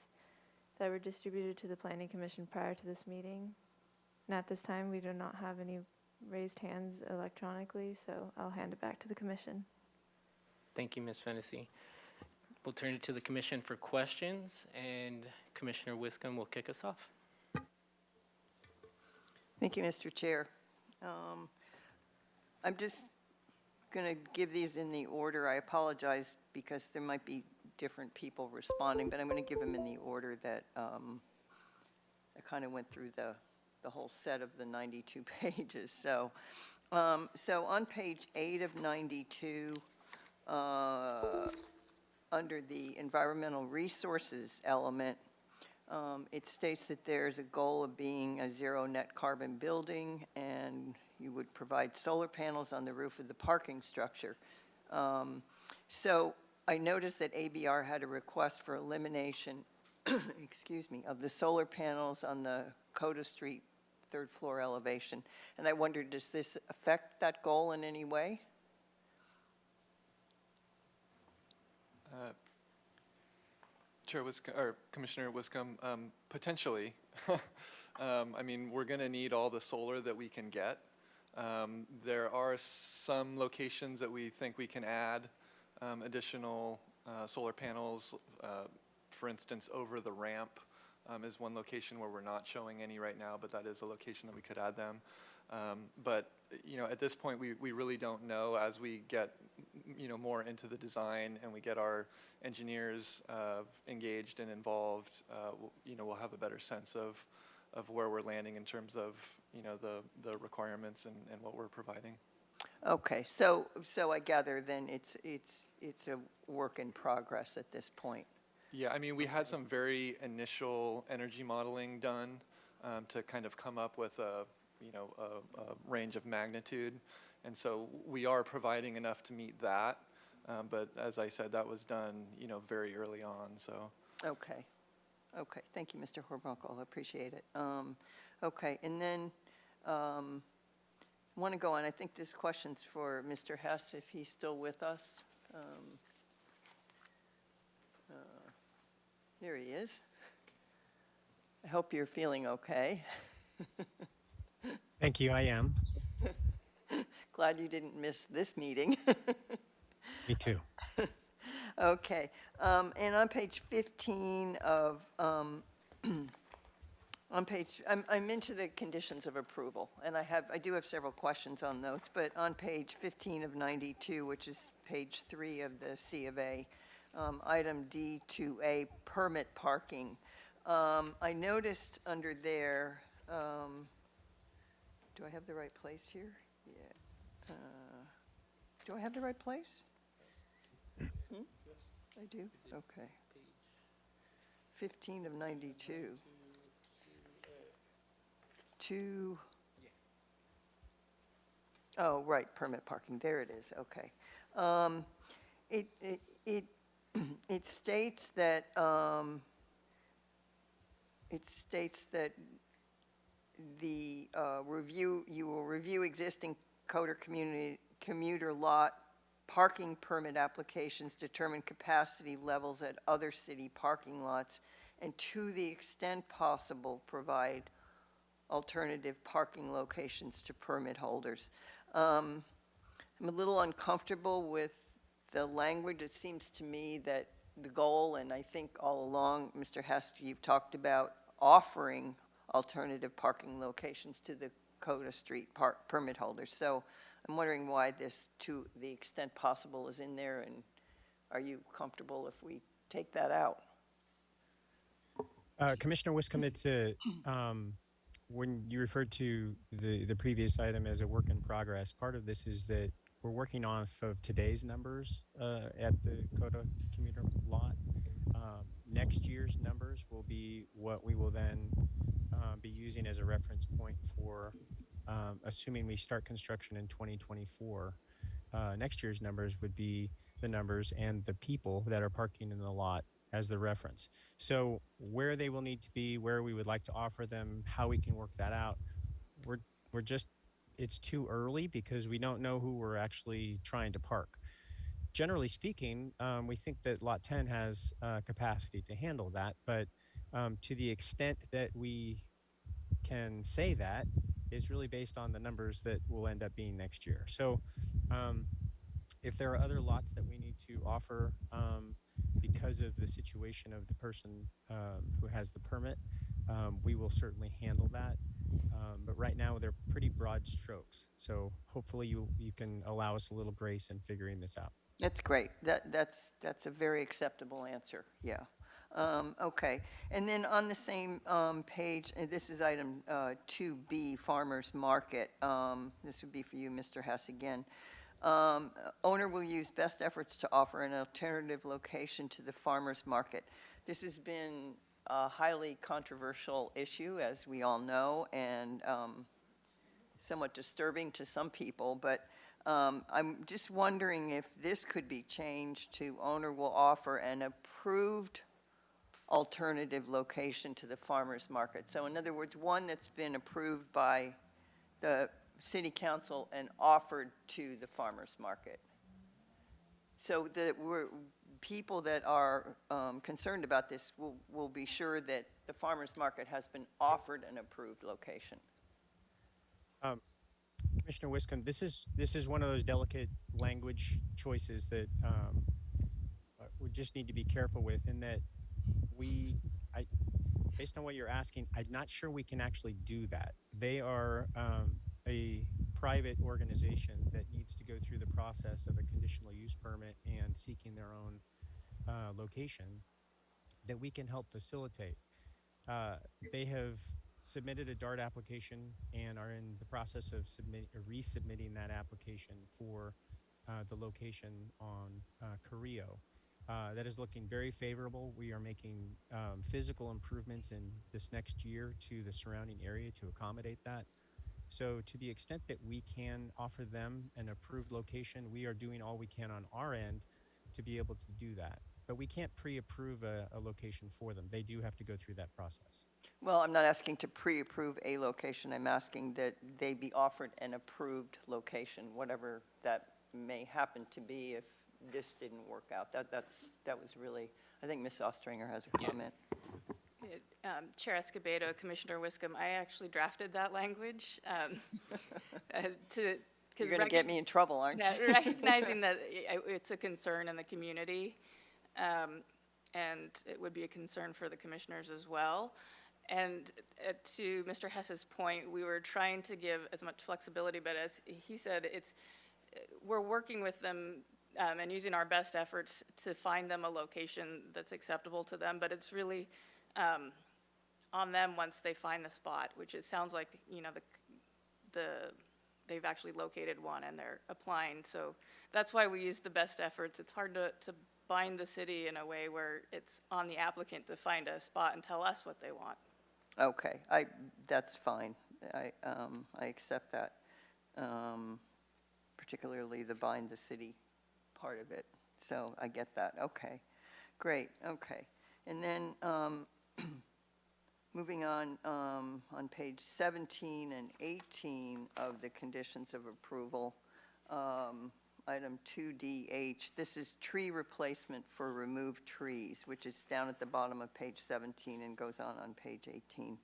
that were distributed to the Planning Commission prior to this meeting. And at this time, we do not have any raised hands electronically, so I'll hand it back to the Commission. Thank you, Ms. Fennessy. We'll turn it to the Commission for questions, and Commissioner Wiscombe will kick us off. Thank you, Mr. Chair. I'm just going to give these in the order. I apologize because there might be different people responding, but I'm going to give them in the order that I kind of went through the whole set of the 92 pages. So on page 8 of 92, under the environmental resources element, it states that there's a goal of being a zero net carbon building, and you would provide solar panels on the roof of the parking structure. So I noticed that ABR had a request for elimination, excuse me, of the solar panels on the Coda Street third floor elevation. And I wondered, does this affect that goal in any way? Chair Wiscombe, or Commissioner Wiscombe, potentially. I mean, we're going to need all the solar that we can get. There are some locations that we think we can add additional solar panels. For instance, over the ramp is one location where we're not showing any right now, but that is a location that we could add them. But, you know, at this point, we really don't know. As we get, you know, more into the design and we get our engineers engaged and involved, you know, we'll have a better sense of where we're landing in terms of, you know, the requirements and what we're providing. Okay, so I gather then it's a work in progress at this point. Yeah, I mean, we had some very initial energy modeling done to kind of come up with a range of magnitude. And so we are providing enough to meet that. But as I said, that was done, you know, very early on, so. Okay. Okay, thank you, Mr. Horbuckle, I appreciate it. Okay, and then I want to go on. I think this question's for Mr. Hess, if he's still with us. Here he is. I hope you're feeling okay. Thank you, I am. Glad you didn't miss this meeting. Me too. Okay, and on page 15 of, I'm into the conditions of approval, and I do have several questions on those, but on page 15 of 92, which is page 3 of the C of A, item D2A, permit parking. I noticed under there, do I have the right place here? Yeah. Do I have the right place? I do? Okay. 15 of 92. Oh, right, permit parking, there it is, okay. It states that, the you will review existing Coder commuter lot parking permit applications, determine capacity levels at other city parking lots, and to the extent possible, provide alternative parking locations to permit holders. I'm a little uncomfortable with the language. It seems to me that the goal, and I think all along, Mr. Hess, you've talked about offering alternative parking locations to the Coda Street permit holders. So I'm wondering why this "to the extent possible" is in there, and are you comfortable if we take that out? Commissioner Wiscombe, it's a, when you referred to the previous item as a work in progress, part of this is that we're working off of today's numbers at the Coda commuter lot. Next year's numbers will be what we will then be using as a reference point for assuming we start construction in 2024. Next year's numbers would be the numbers and the people that are parking in the lot as the reference. So where they will need to be, where we would like to offer them, how we can work that out, we're just, it's too early because we don't know who we're actually trying to park. Generally speaking, we think that Lot 10 has capacity to handle that, but to the extent that we can say that is really based on the numbers that will end up being next year. So if there are other lots that we need to offer because of the situation of the person who has the permit, we will certainly handle that. But right now, they're pretty broad strokes. So hopefully you can allow us a little grace in figuring this out. That's great. That's a very acceptable answer, yeah. Okay, and then on the same page, this is item 2B, Farmers Market. This would be for you, Mr. Hess, again. Owner will use best efforts to offer an alternative location to the farmers market. This has been a highly controversial issue, as we all know, and somewhat disturbing to some people, but I'm just wondering if this could be changed to owner will offer an approved alternative location to the farmers market. So in other words, one that's been approved by the city council and offered to the farmers market. So that people that are concerned about this will be sure that the farmers market has been offered an approved location. Commissioner Wiscombe, this is one of those delicate language choices that we just need to be careful with, in that based on what you're asking, I'm not sure we can actually do that. They are a private organization that needs to go through the process of a conditional use permit and seeking their own location that we can help facilitate. They have submitted a DART application and are in the process of resubmitting that application for the location on Carrillo. That is looking very favorable. We are making physical improvements in this next year to the surrounding area to accommodate that. So to the extent that we can offer them an approved location, we are doing all we can on our end to be able to do that. But we can't pre-approve a location for them. They do have to go through that process. Well, I'm not asking to pre-approve a location. I'm asking that they be offered an approved location, whatever that may happen to be if this didn't work out. That was really, I think Ms. Ostringer has a comment. Chair Escobedo, Commissioner Wiscombe, I actually drafted that language You're going to get me in trouble, aren't you? Recognizing that it's a concern in the community, and it would be a concern for the commissioners as well. And to Mr. Hess's point, we were trying to give as much flexibility, but as he said, we're working with them and using our best efforts to find them a location that's acceptable to them, but it's really on them once they find the spot, which it sounds like, you know, they've actually located one and they're applying. So that's why we use the best efforts. It's hard to bind the city in a way where it's on the applicant to find a spot and tell us what they want. Okay, that's fine. I accept that, particularly the bind the city part of it. So I get that. Okay, great. Okay, and then moving on page 17 and 18 of the conditions of approval, item 2DH, this is tree replacement for removed trees, which is down at the bottom of page 17 and goes on page 18.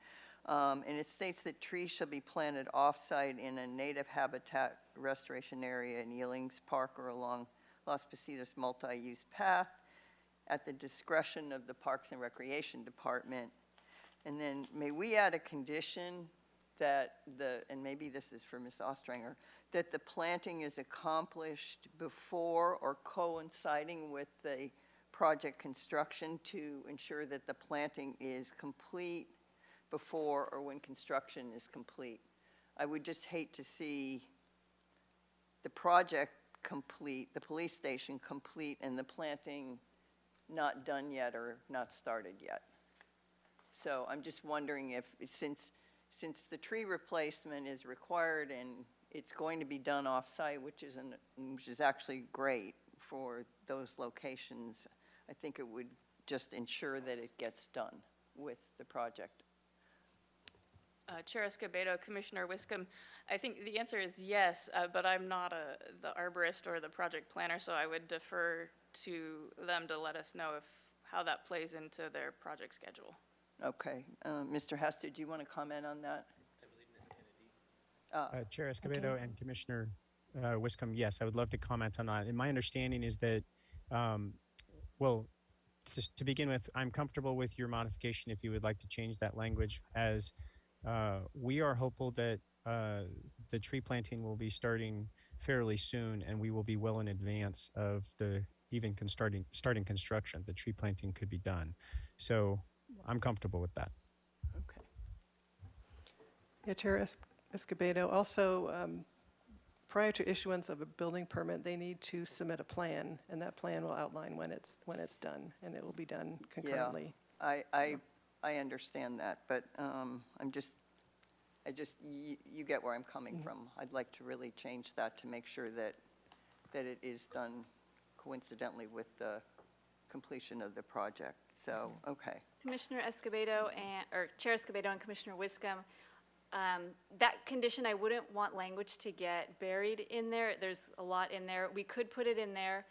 And it states that trees shall be planted off-site in a native habitat restoration area in Ealings Park or along Las Positas multi-use path at the discretion of the Parks and Recreation Department. And then may we add a condition that and maybe this is for Ms. Ostringer, that the planting is accomplished before or coinciding with the project construction to ensure that the planting is complete before or when construction is complete. I would just hate to see the project complete, the police station complete, and the planting not done yet or not started yet. So I'm just wondering if, since the tree replacement is required and it's going to be done off-site, which is actually great for those locations, I think it would just ensure that it gets done with the project. Chair Escobedo, Commissioner Wiscombe, I think the answer is yes, but I'm not the arborist or the project planner, so I would defer to them to let us know how that plays into their project schedule. Okay. Mr. Hester, do you want to comment on that? Chair Escobedo and Commissioner Wiscombe, yes, I would love to comment on that. And my understanding is that, well, just to begin with, I'm comfortable with your modification if you would like to change that language as We are hopeful that the tree planting will be starting fairly soon, and we will be well in advance of the starting construction. The tree planting could be done. So I'm comfortable with that. Okay. Yeah, Chair Escobedo, also, prior to issuance of a building permit, they need to submit a plan, and that plan will outline when it's done, and it will be done concurrently. I understand that, but you get where I'm coming from. I'd like to really change that to make sure that it is done coincidentally with the completion of the project. So, okay. Commissioner Escobedo or Chair Escobedo and Commissioner Wiscom, that condition, I wouldn't want language to get buried in there. There's a lot in there. We could put it in there,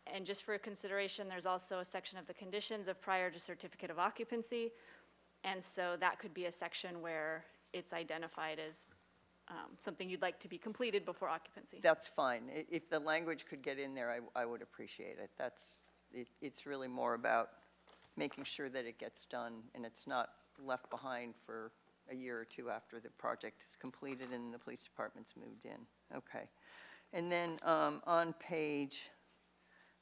and just for consideration, there's also a section of the conditions of prior to certificate of occupancy, and so that could be a section where it's identified as something you'd like to be completed before occupancy. That's fine. If the language could get in there, I would appreciate it. It's really more about making sure that it gets done and it's not left behind for a year or two after the project is completed and the police department's moved in. Okay. And then on page,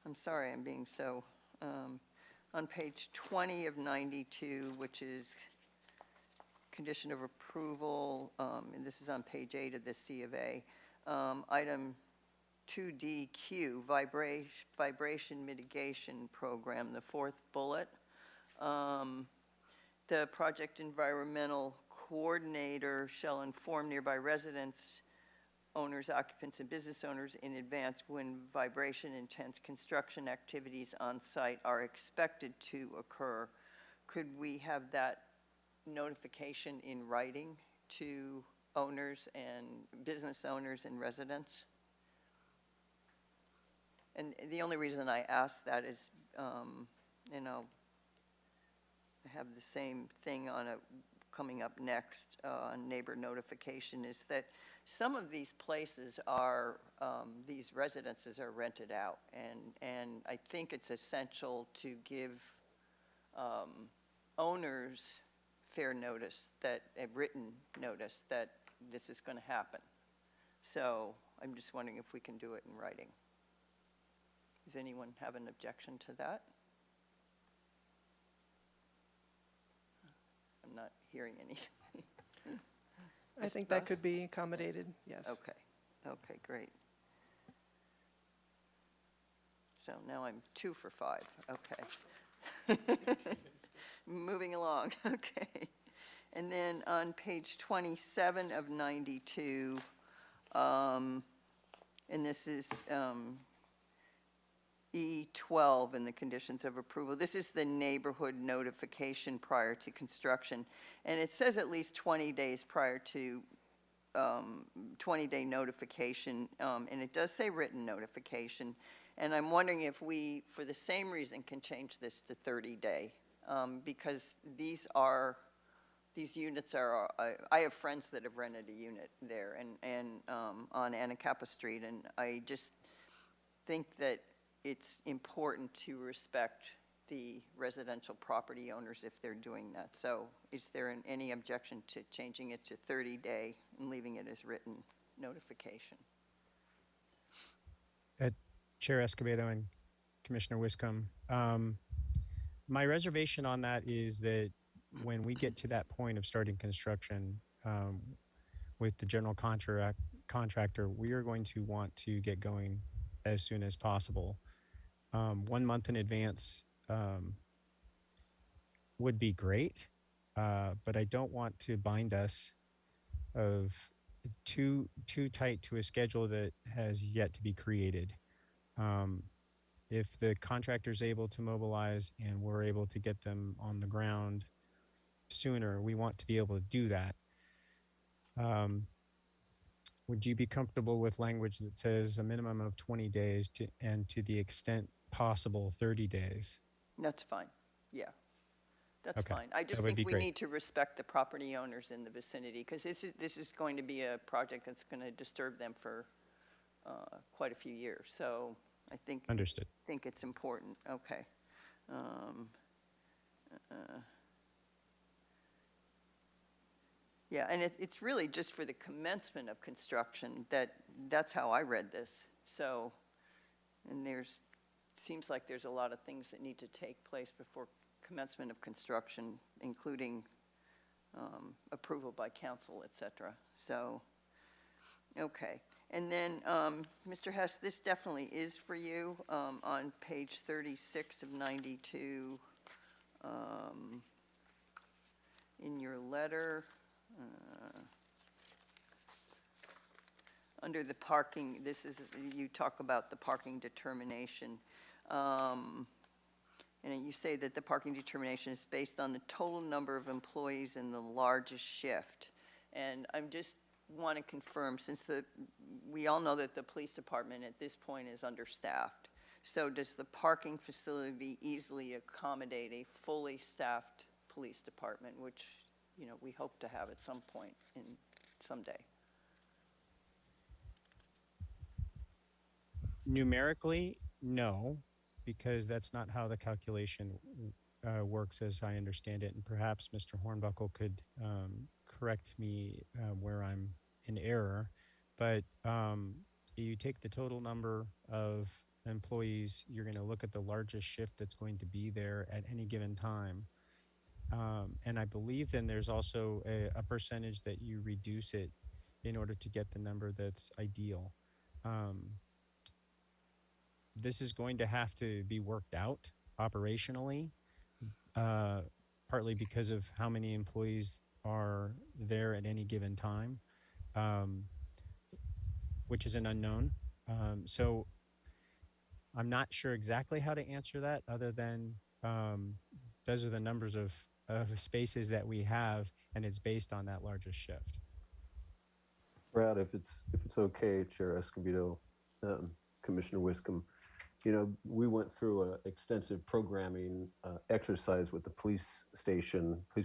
I'm sorry, I'm being so, on page 20 of 92, which is condition of approval, and this is on page 8 of the C of A, item 2DQ, vibration mitigation program, the fourth bullet. The project environmental coordinator shall inform nearby residents, owners, occupants, and business owners in advance when vibration-intense construction activities on site are expected to occur. Could we have that notification in writing to owners and business owners and residents? And the only reason I ask that is, I have the same thing on coming up next on neighbor notification, is that some of these places are, these residences are rented out, and I think it's essential to give owners fair notice, that a written notice that this is going to happen. So I'm just wondering if we can do it in writing. Does anyone have an objection to that? I'm not hearing anything. I think that could be accommodated, yes. Okay, great. So now I'm 2 for 5, okay. Moving along, okay. And then on page 27 of 92, and this is E12 in the conditions of approval. This is the neighborhood notification prior to construction. And it says at least 20 days prior to 20-day notification, and it does say written notification. And I'm wondering if we, for the same reason, can change this to 30-day. Because these units are, I have friends that have rented a unit there and on Anacapa Street, and I just think that it's important to respect the residential property owners if they're doing that. So is there any objection to changing it to 30-day and leaving it as written notification? Chair Escobedo and Commissioner Wiscom, my reservation on that is that when we get to that point of starting construction with the general contractor, we are going to want to get going as soon as possible. 1 month in advance would be great, but I don't want to bind us of too tight to a schedule that has yet to be created. If the contractor's able to mobilize and we're able to get them on the ground sooner, we want to be able to do that. Would you be comfortable with language that says a minimum of 20 days and to the extent possible 30 days? That's fine, yeah. That's Okay. fine. I just That would think be we great. need to respect the property owners in the vicinity, because this is going to be a project that's going to disturb them for quite a few years. So I think Understood. think it's important. Okay. Yeah, and it's really just for the commencement of construction, that's how I read this. So, and seems like there's a lot of things that need to take place before commencement of construction, including approval by council, et cetera. So, okay. And then, Mr. Hess, this definitely is for you, on page 36 of 92, in your letter. Under the parking, you talk about the parking determination. And you say that the parking determination is based on the total number of employees in the largest shift. And I'm just want to confirm, since we all know that the police department at this point is understaffed. So does the parking facility easily accommodate a fully staffed police department, which, we hope to have at some point someday? Numerically, no, because that's not how the calculation works as I understand it. And perhaps Mr. Hornbuckle could correct me where I'm in error. But you take the total number of employees, you're going to look at the largest shift that's going to be there at any given time. And I believe then there's also a percentage that you reduce it in order to get the number that's ideal. This is going to have to be worked out operationally, partly because of how many employees are there at any given time, which is an unknown. So I'm not sure exactly how to answer that, other than those are the numbers of spaces that we have, and it's based on that largest shift. Brad, if it's okay, Chair Escobedo, Commissioner Wiscombe, we went through an extensive programming exercise with the police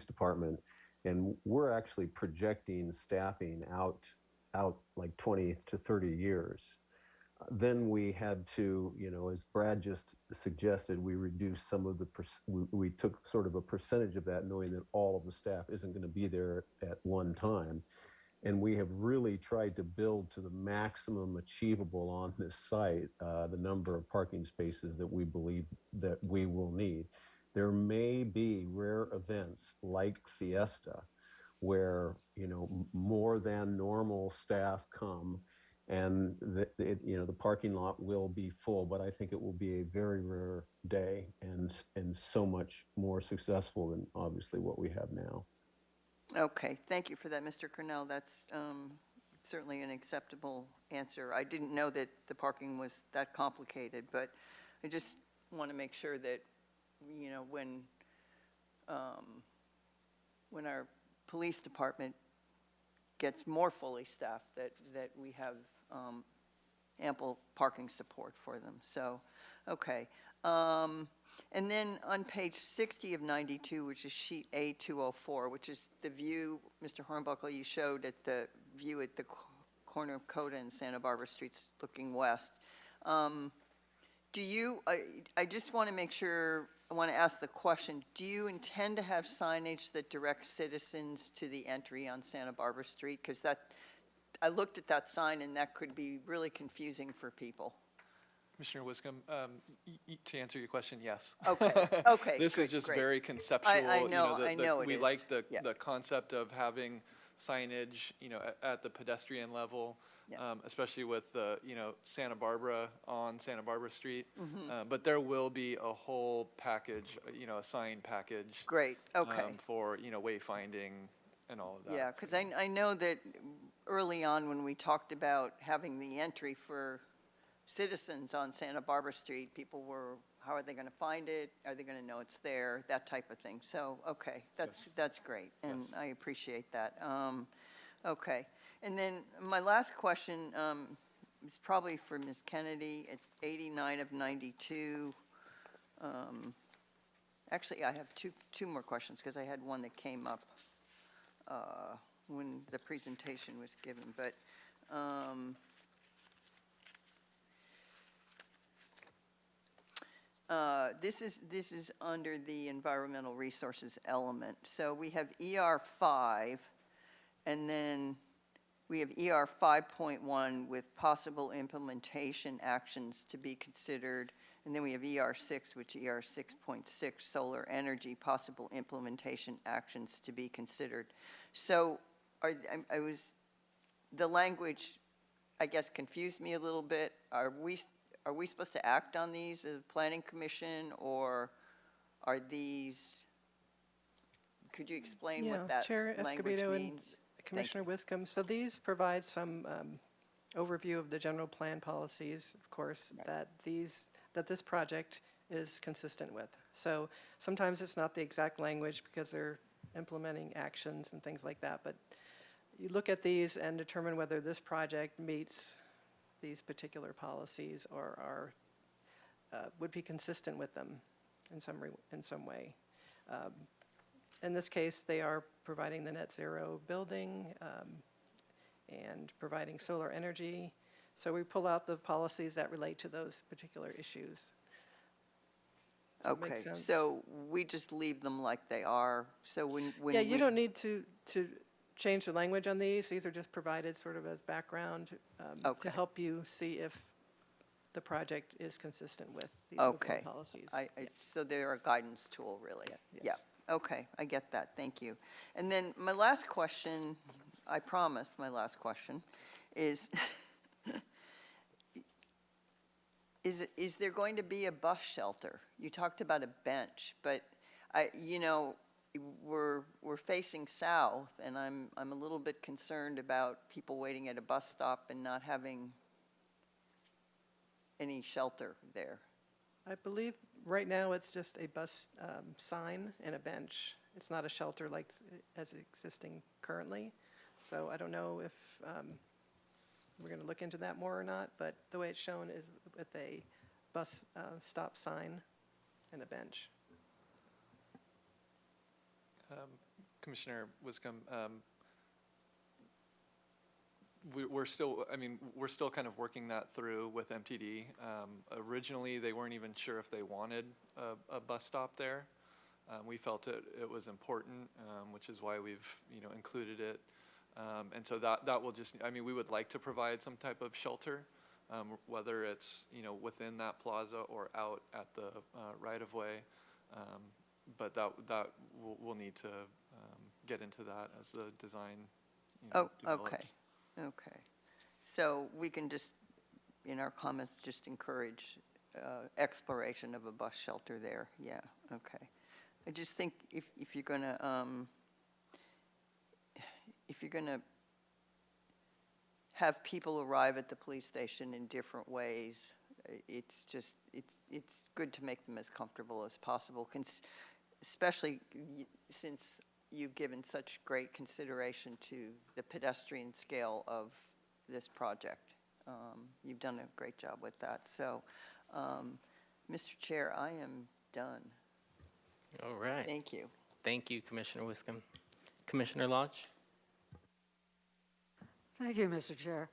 department, and we're actually projecting staffing out like 20 to 30 years. Then we had to, as Brad just suggested, we reduced some of we took sort of a percentage of that, knowing that all of the staff isn't going to be there at one time. And we have really tried to build to the maximum achievable on this site, the number of parking spaces that we believe that we will need. There may be rare events like Fiesta where, more than normal staff come, and the parking lot will be full, but I think it will be a very rare day and so much more successful than obviously what we have now. Okay, thank you for that, Mr. Cornell. That's certainly an acceptable answer. I didn't know that the parking was that complicated, but I just want to make sure that, when our police department gets more fully staffed, that we have ample parking support for them. So, okay. And then on page 60 of 92, which is sheet A204, which is the view, Mr. Hornbuckle, you showed at the view at the corner of Coda and Santa Barbara Streets looking west. Do you, I just want to make sure, I want to ask the question, do you intend to have signage that directs citizens to the entry on Santa Barbara Street? Because I looked at that sign and that could be really confusing for people. Commissioner Wiscombe, to answer your question, yes. Okay, okay. This is just very conceptual. I know it we is. like the Yeah. concept of having signage, at the pedestrian level, Yeah. especially with the, Santa Barbara on Santa Barbara Street. But there will be a whole package, a sign package. Great, okay. For, wayfinding and all of that. Yeah, because I know that early on when we talked about having the entry for citizens on Santa Barbara Street, people were, how are they going to find it? Are they going to know it's there? That type of thing. So, okay, that's great, and Yes. I appreciate that. Okay, and then my last question is probably for Ms. Kennedy. It's 89 of 92. Actually, I have two more questions because I had one that came up when the presentation was given, but this is under the environmental resources element. So we have ER5, And then we have ER 5.1 with possible implementation actions to be considered. And then we have ER 6, which ER 6.6, solar energy, possible implementation actions to be considered. So the language, I guess, confused me a little bit. Are we supposed to act on these as a planning commission, or are these, could you explain what that Chair language Escobedo and means? Commissioner Wiscombe, so these provide some overview of the general plan policies, of course, that this project is consistent with. So sometimes it's not the exact language because they're implementing actions and things like that, but you look at these and determine whether this project meets these particular policies or would be consistent with them in some way. In this case, they are providing the net zero building and providing solar energy. So we pull out the policies that relate to those particular issues. Does that make Okay, sense? so we just leave them like they are. So when Yeah, you don't need to change the language on these. These are just provided sort of as background Okay. to help you see if the project is consistent with these overall Okay. policies. So they're a guidance tool, really? Yeah, Yeah, yes. okay, I get that, thank you. And then my last question, I promise my last question, is, is there going to be a bus shelter? You talked about a bench, but we're facing south, and I'm a little bit concerned about people waiting at a bus stop and not having any shelter there. I believe right now it's just a bus sign and a bench. It's not a shelter like as existing currently. So I don't know if we're going to look into that more or not, but the way it's shown is with a bus stop sign and a bench. Commissioner Wiscombe, we're still kind of working that through with MTD. Originally, they weren't even sure if they wanted a bus stop there. We felt it was important, which is why we've included it. And so that will just, we would like to provide some type of shelter, whether it's within that plaza or out at the right of way. But that we'll need to get into that as the design develops. Okay. So we can just, in our comments, just encourage exploration of a bus shelter there. Yeah, okay. I just think if you're gonna have people arrive at the police station in different ways, it's good to make them as comfortable as possible, especially since you've given such great consideration to the pedestrian scale of this project. You've done a great job with that. So, Mr. Chair, I am done. All right. Thank you. Thank you, Commissioner Wiscombe. Commissioner Lodge? Thank you, Mr. Chair.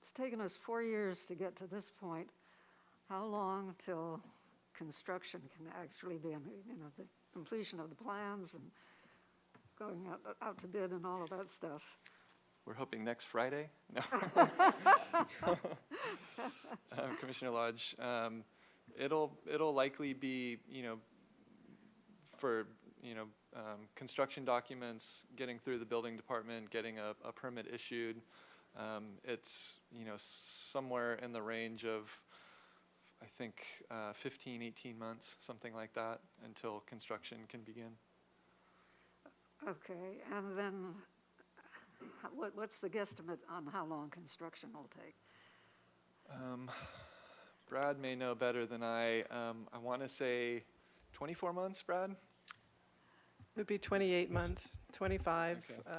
It's taken us 4 years to get to this point. How long till construction can actually be, the completion of the plans and going out to bid and all of that stuff? We're hoping next Friday. No. Commissioner Lodge, it'll likely be for construction documents, getting through the building department, getting a permit issued. It's somewhere in the range of, I think, 15, 18 months, something like that, until construction can begin. Okay, and then what's the guesstimate on how long construction will take? Brad may know better than I. I want to say 24 months, Brad? It would be 28 months, 25, okay.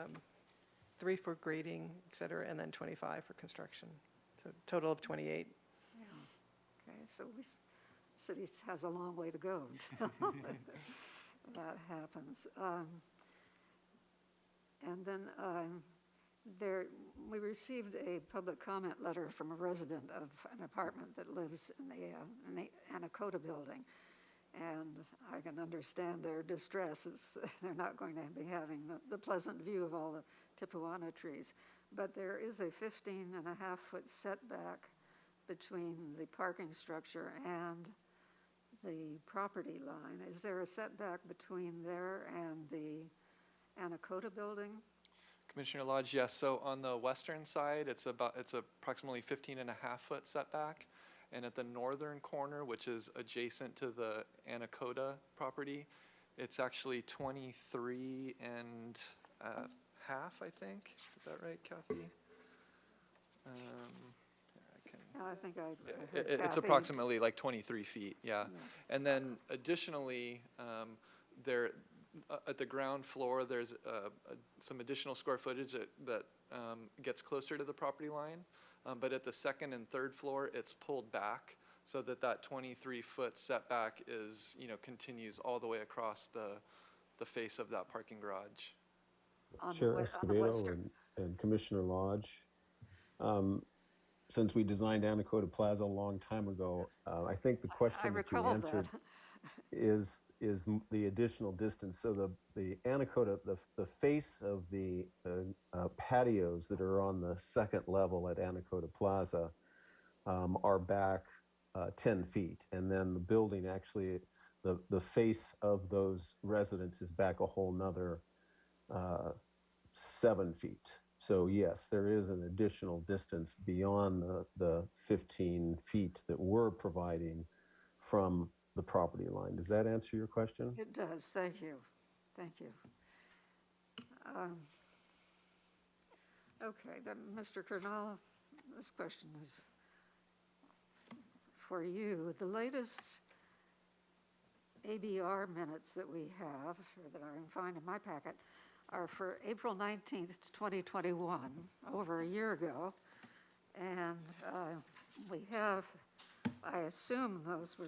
3 for grading, et cetera, and then 25 for construction. So total of 28. Yeah. Okay, so city has a long way to go until that happens. And then we received a public comment letter from a resident of an apartment that lives in the Anacota building. And I can understand their distress. They're not going to be having the pleasant view of all the Tipuana trees. But there is a 15.5-foot setback between the parking structure and the property line. Is there a setback between there and the Anacoda building? Commissioner Lodge, yes. So on the western side, it's approximately 15.5-foot setback. And at the northern corner, which is adjacent to the Anacoda property, it's actually 23 and a half, I think. Is that right, Kathy? I think I heard It's Kathy. approximately like 23 feet, yeah. And then additionally, there at the ground floor, there's some additional square footage that gets closer to the property line. But at the second and third floor, it's pulled back so that 23-foot setback is, continues all the way across the face of that parking garage. Chair Escobedo and Commissioner Lodge, since we designed Anacoda Plaza a long time ago, I think the question that you answered is the additional distance. So the Anacoda, the face of the patios that are on the second level at Anacoda Plaza are back 10 feet. And then the building actually, the face of those residents is back a whole nother 7 feet. So yes, there is an additional distance beyond the 15 feet that we're providing from the property line. Does that answer your question? It does. Thank you. Thank you. Okay, then, Mr. Kernal, this question is for you. The latest ABR minutes that we have, or that I can find in my packet, are for April 19th, 2021, over a year ago. And we have, I assume those were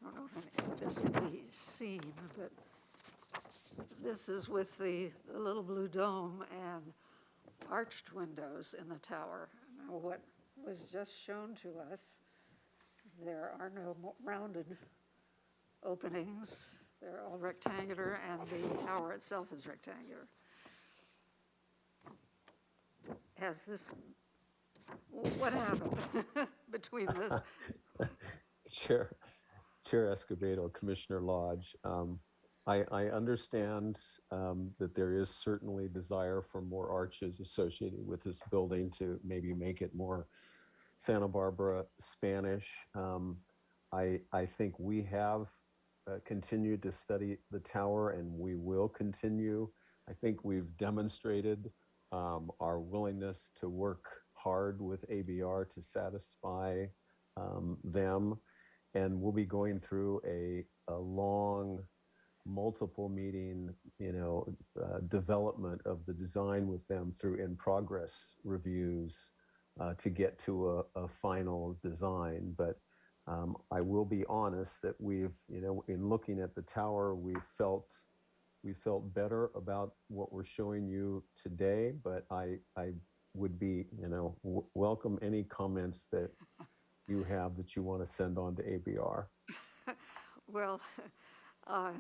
I don't know if any of this can be seen, but this is with the little blue dome and arched windows in the tower. Now, what was just shown to us, there are no rounded openings. They're all rectangular, and the tower itself is rectangular. What happened between this? Chair Escobedo, Commissioner Lodge, I understand that there is certainly desire for more arches associated with this building to maybe make it more Santa Barbara Spanish. I think we have continued to study the tower, and we will continue. I think we've demonstrated our willingness to work hard with ABR to satisfy them. And we'll be going through a long, multiple meeting, development of the design with them through in-progress reviews to get to a final design. But I will be honest that we've, in looking at the tower, we felt better about what we're showing you today. But I would be, welcome any comments that you have that you want to send on to ABR. Well, I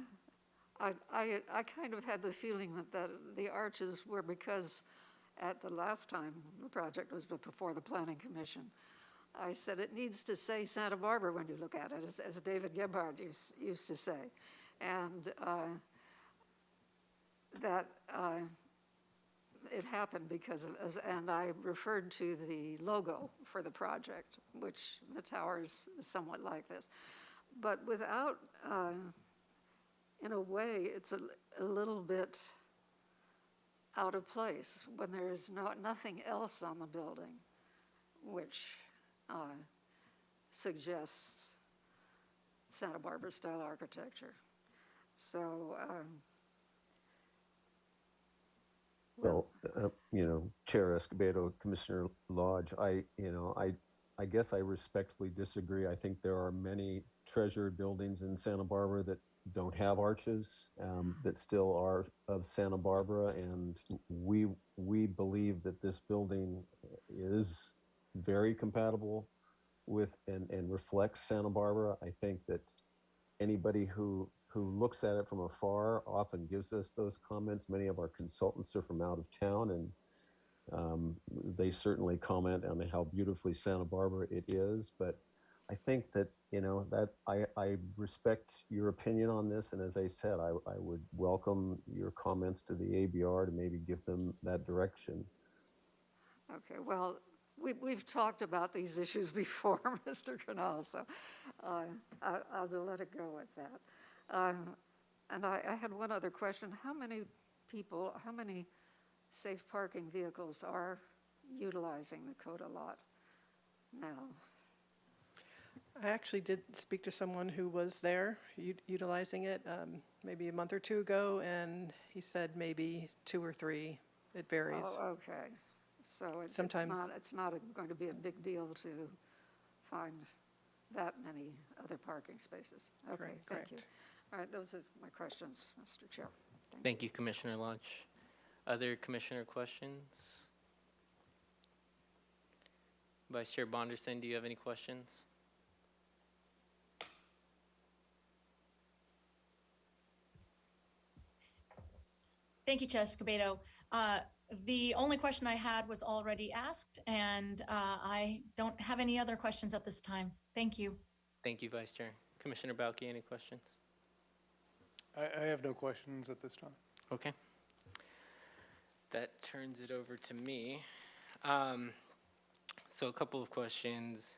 kind of had the feeling that the arches were because at the last time the project was before the Planning Commission, I said it needs to say Santa Barbara when you look at it, as David Gebhardt used to say. And that it happened because and I referred to the logo for the project, which the tower is somewhat like this. But without, in a way, it's a little bit out of place when there is nothing else on the building, which suggests Santa Barbara style architecture. So, well, Chair Escobedo, Commissioner Lodge, I guess I respectfully disagree. I think there are many treasured buildings in Santa Barbara that don't have arches, that still are of Santa Barbara, and we believe that this building is very compatible with and reflects Santa Barbara. I think that anybody who looks at it from afar often gives us those comments. Many of our consultants are from out of town, and they certainly comment on how beautifully Santa Barbara it is. But I think that, that I respect your opinion on this. And as I said, I would welcome your comments to the ABR to maybe give them that direction. Okay, well, we've talked about these issues before, Mr. Canal, so I'll let it go with that. And I had one other question. How many safe parking vehicles are utilizing the CODA lot now? I actually did speak to someone who was there utilizing it maybe a month or two ago, and he said maybe 2 or 3. It varies. Oh, okay. So Sometimes- it's not going to be a big deal to find that many other parking spaces. Okay, thank you. Correct. All right, those are my questions, Mr. Chair. Thank you, Commissioner Lodge. Other commissioner questions? Vice Chair Bonderson, do you have any questions? Thank you, Chair Escobedo. The only question I had was already asked, and I don't have any other questions at this time. Thank you. Thank you, Vice Chair. Commissioner Balke, any questions? I have no questions at this time. Okay. That turns it over to me. So a couple of questions.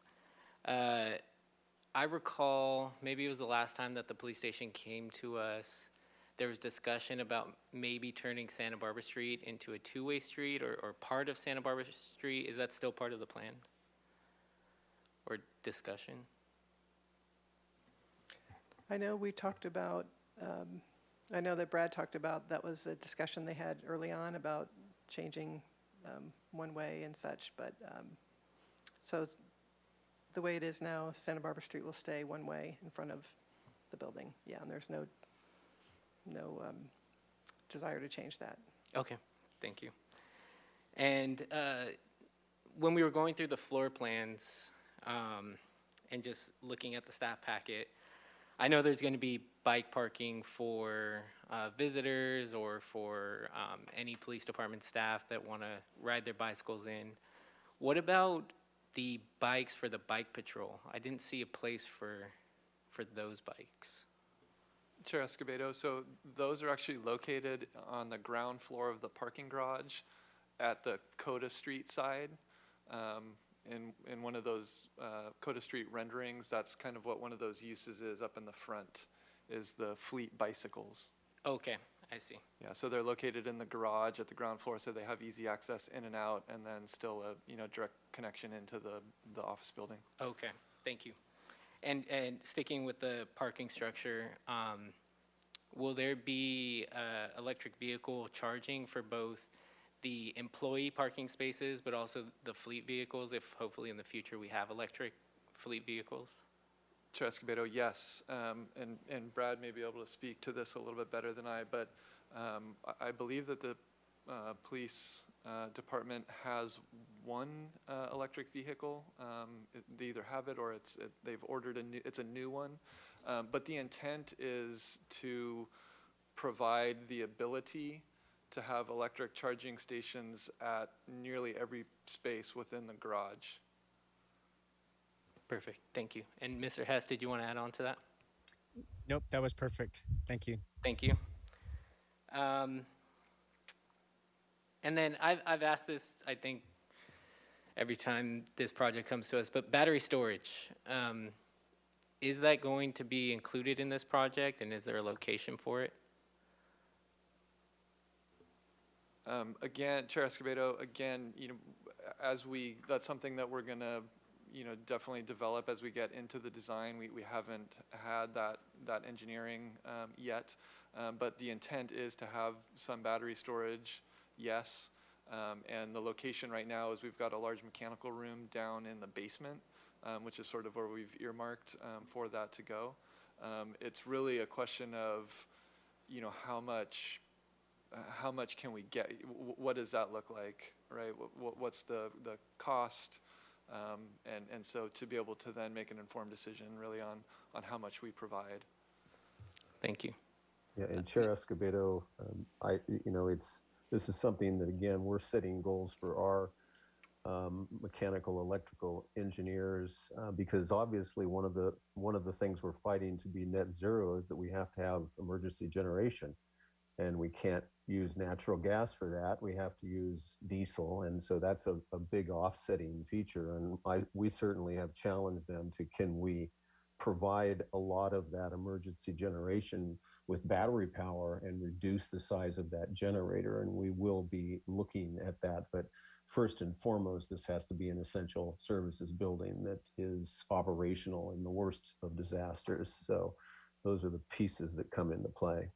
I recall, maybe it was the last time that the police station came to us, there was discussion about maybe turning Santa Barbara Street into a two-way street or part of Santa Barbara Street. Is that still part of the plan or discussion? I know we talked about, I know that Brad talked about, that was a discussion they had early on about changing one way and such, but so the way it is now, Santa Barbara Street will stay one way in front of the building. Yeah, and there's no desire to change that. Okay, thank you. And when we were going through the floor plans and just looking at the staff packet, I know there's going to be bike parking for visitors or for any police department staff that want to ride their bicycles in. What about the bikes for the bike patrol? I didn't see a place for those bikes. Chair Escobedo, so those are actually located on the ground floor of the parking garage at the Coda Street side. In one of those Coda Street renderings, that's kind of what one of those uses is up in the front, is the fleet bicycles. Okay, I see. Yeah, so they're located in the garage at the ground floor, so they have easy access in and out, and then still a direct connection into the office building. Okay, thank you. And sticking with the parking structure, will there be electric vehicle charging for both the employee parking spaces, but also the fleet vehicles, if hopefully in the future we have electric fleet vehicles? Chair Escobedo, yes, and Brad may be able to speak to this a little bit better than I, but I believe that the police department has one electric vehicle. They either have it or they've ordered it's a new one. But the intent is to provide the ability to have electric charging stations at nearly every space within the garage. Perfect, thank you. And Mr. Hess, did you want to add on to that? Nope, that was perfect. Thank you. Thank you. And then I've asked this, I think, every time this project comes to us, but battery storage, is that going to be included in this project, and is there a location for it? Again, Chair Escobedo, again, that's something that we're gonna, definitely develop as we get into the design. We haven't had that engineering yet, but the intent is to have some battery storage, yes. And the location right now is we've got a large mechanical room down in the basement, which is sort of where we've earmarked for that to go. It's really a question of, how much can we get? What does that look like, right? What's the cost? And so to be able to then make an informed decision really on how much we provide. Thank you. Yeah, and Chair Escobedo, this is something that, again, we're setting goals for our mechanical, electrical engineers, because obviously one of the things we're fighting to be net zero is that we have to have emergency generation, and we can't use natural gas for that. We have to use diesel, and so that's a big offsetting feature. And we certainly have challenged them to, can we provide a lot of that emergency generation with battery power and reduce the size of that generator? And we will be looking at that. But first and foremost, this has to be an essential services building that is operational in the worst of disasters. So those are the pieces that come into play.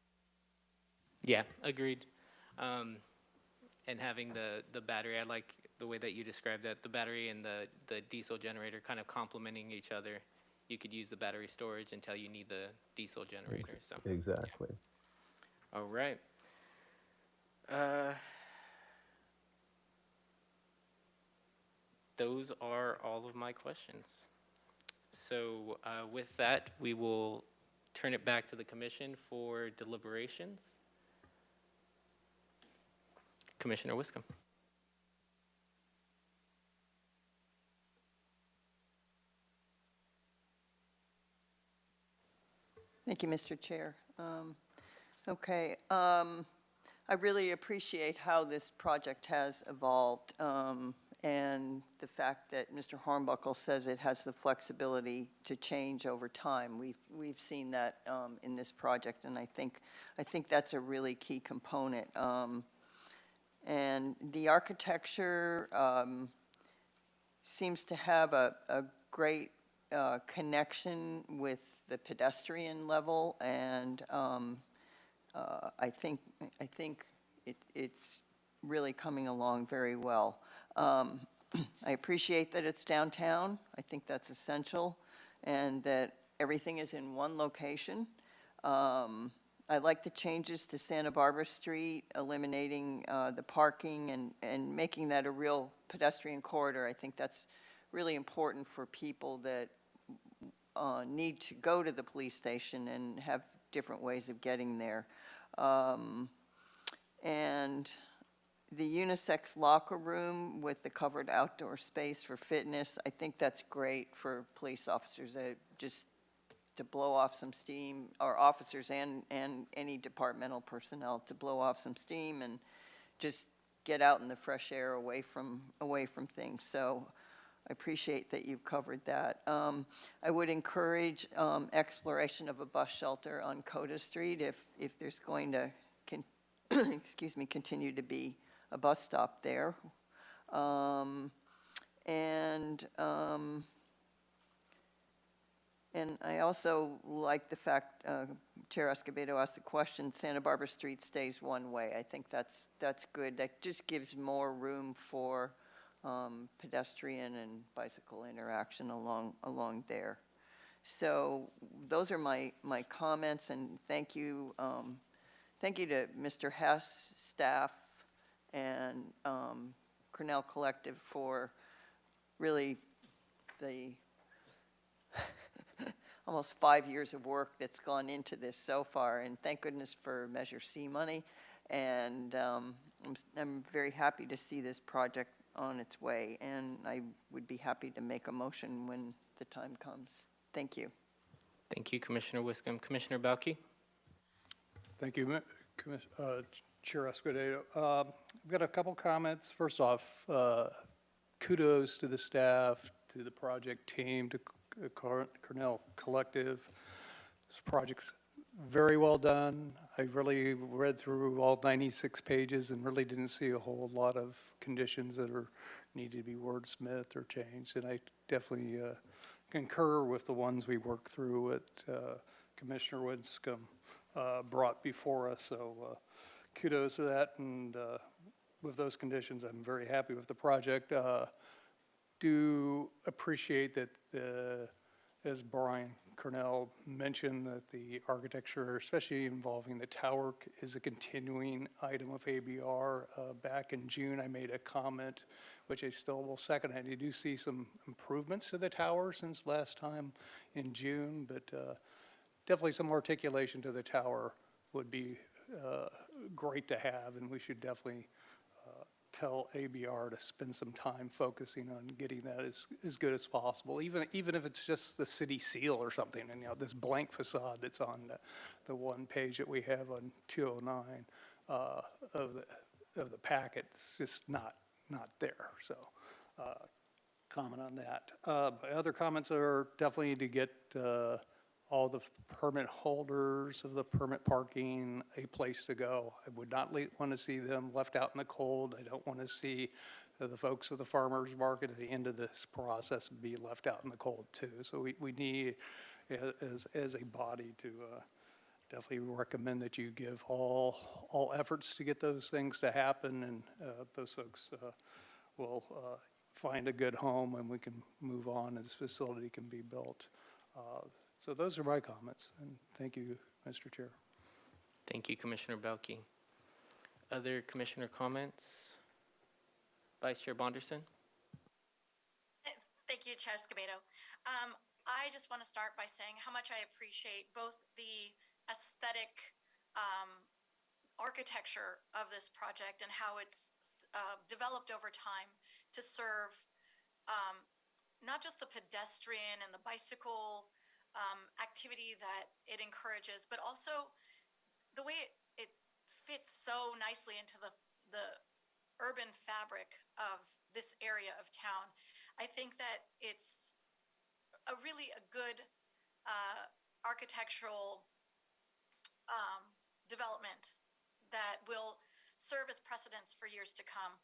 Yeah, agreed. And having the battery, I like the way that you described that, the battery and the diesel generator kind of complementing each other. You could use the battery storage until you need the diesel generator. So Exactly. yeah. All right. Those are all of my questions. So with that, we will turn it back to the commission for deliberations. Commissioner Wiscombe. Thank you, Mr. Chair. Okay, I really appreciate how this project has evolved, and the fact that Mr. Hornbuckle says it has the flexibility to change over time. We've seen that in this project, and I think that's a really key component. And the architecture seems to have a great connection with the pedestrian level, and I think it's really coming along very well. I appreciate that it's downtown. I think that's essential, and that everything is in one location. I like the changes to Santa Barbara Street, eliminating the parking and making that a real pedestrian corridor. I think that's really important for people that need to go to the police station and have different ways of getting there. And the unisex locker room with the covered outdoor space for fitness, I think that's great for police officers, just to blow off some steam, or officers and any departmental personnel, to blow off some steam and just get out in the fresh air away from things. So I appreciate that you've covered that. I would encourage exploration of a bus shelter on Coda Street if there's going to continue to be a bus stop there. And I also like the fact, Chair Escobedo asked the question, Santa Barbara Street stays one way. I think that's good. That just gives more room for pedestrian and bicycle interaction along there. So those are my comments, and thank you to Mr. Hess, staff, and Cornell Collective for really the almost 5 years of work that's gone into this so far, and thank goodness for Measure C money. And I'm very happy to see this project on its way, and I would be happy to make a motion when the time comes. Thank you. Thank you, Commissioner Wiscombe. Commissioner Balke? Thank you, Chair Escobedo. I've got a couple comments. First off, kudos to the staff, to the project team, to Cornell Collective. This project's very well done. I really read through all 96 pages and really didn't see a whole lot of conditions that needed to be wordsmithed or changed. And I definitely concur with the ones we worked through at Commissioner Winscombe brought before us. So kudos to that. And with those conditions, I'm very happy with the project. Do appreciate that, as Brian Cornell mentioned, that the architecture, especially involving the tower, is a continuing item of ABR. Back in June, I made a comment, which I still will second. I do see some improvements to the tower since last time in June, but definitely some articulation to the tower would be great to have, and we should definitely tell ABR to spend some time focusing on getting that as good as possible, even if it's just the city seal or something, and, this blank facade that's on the one page that we have on 209 of the packet, it's just not there, so comment on that. My other comments are definitely to get all the permit holders of the permit parking a place to go. I would not want to see them left out in the cold. I don't want to see the folks of the farmers market at the end of this process be left out in the cold too. So we need, as a body, to definitely recommend that you give all efforts to get those things to happen, and those folks will find a good home, and we can move on, and this facility can be built. So those are my comments, and thank you, Mr. Chair. Thank you, Commissioner Belke. Other commissioner comments? Vice Chair Bonderson? Thank you, Chair Escobedo. I just want to start by saying how much I appreciate both the aesthetic architecture of this project and how it's developed over time to serve not just the pedestrian and the bicycle activity that it encourages, but also the way it fits so nicely into the urban fabric of this area of town. I think that it's a really good architectural development that will serve as precedents for years to come.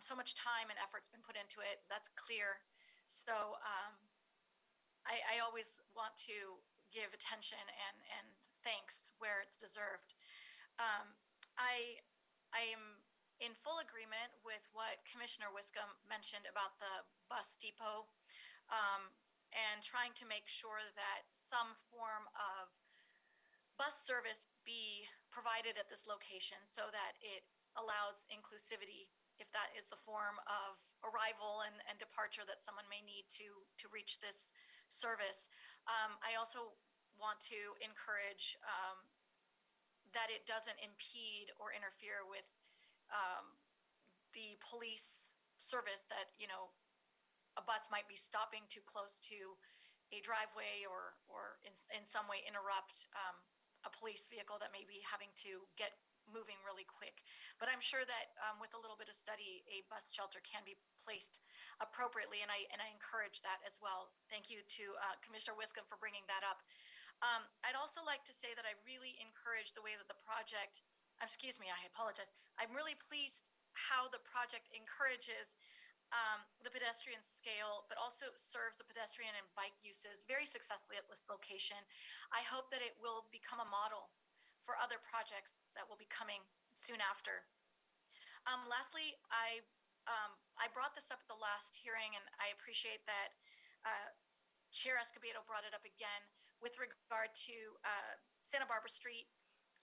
So much time and effort's been put into it. That's clear. So I always want to give attention and thanks where it's deserved. I am in full agreement with what Commissioner Wiscombe mentioned about the bus depot and trying to make sure that some form of bus service be provided at this location so that it allows inclusivity, if that is the form of arrival and departure that someone may need to reach this service. I also want to encourage that it doesn't impede or interfere with the police service that, a bus might be stopping too close to a driveway or in some way interrupt a police vehicle that may be having to get moving really quick. But I'm sure that with a little bit of study, a bus shelter can be placed appropriately, and I encourage that as well. Thank you to Commissioner Wiscombe for bringing that up. I'd also like to say that I really encourage the way that the project, I apologize. I'm really pleased how the project encourages the pedestrian scale, but also serves the pedestrian and bike uses very successfully at this location. I hope that it will become a model for other projects that will be coming soon after. Lastly, I brought this up at the last hearing, and I appreciate that Chair Escobedo brought it up again with regard to Santa Barbara Street.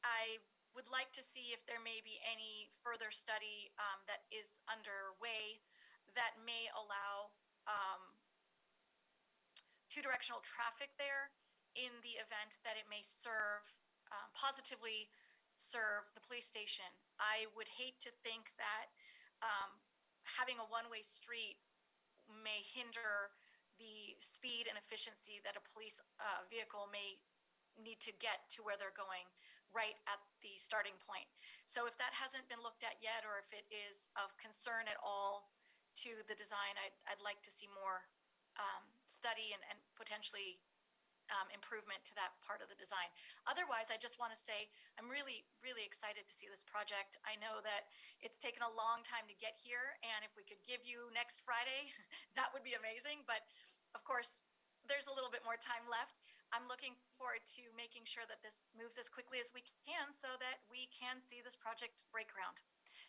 I would like to see if there may be any further study that is underway that may allow two-directional traffic there in the event that it may serve, positively serve the police station. I would hate to think that having a one-way street may hinder the speed and efficiency that a police vehicle may need to get to where they're going right at the starting point. So if that hasn't been looked at yet, or if it is of concern at all to the design, I'd like to see more study and potentially improvement to that part of the design. Otherwise, I just want to say I'm really, really excited to see this project. I know that it's taken a long time to get here, and if we could give you next Friday, that would be amazing. But of course, there's a little bit more time left. I'm looking forward to making sure that this moves as quickly as we can so that we can see this project break ground.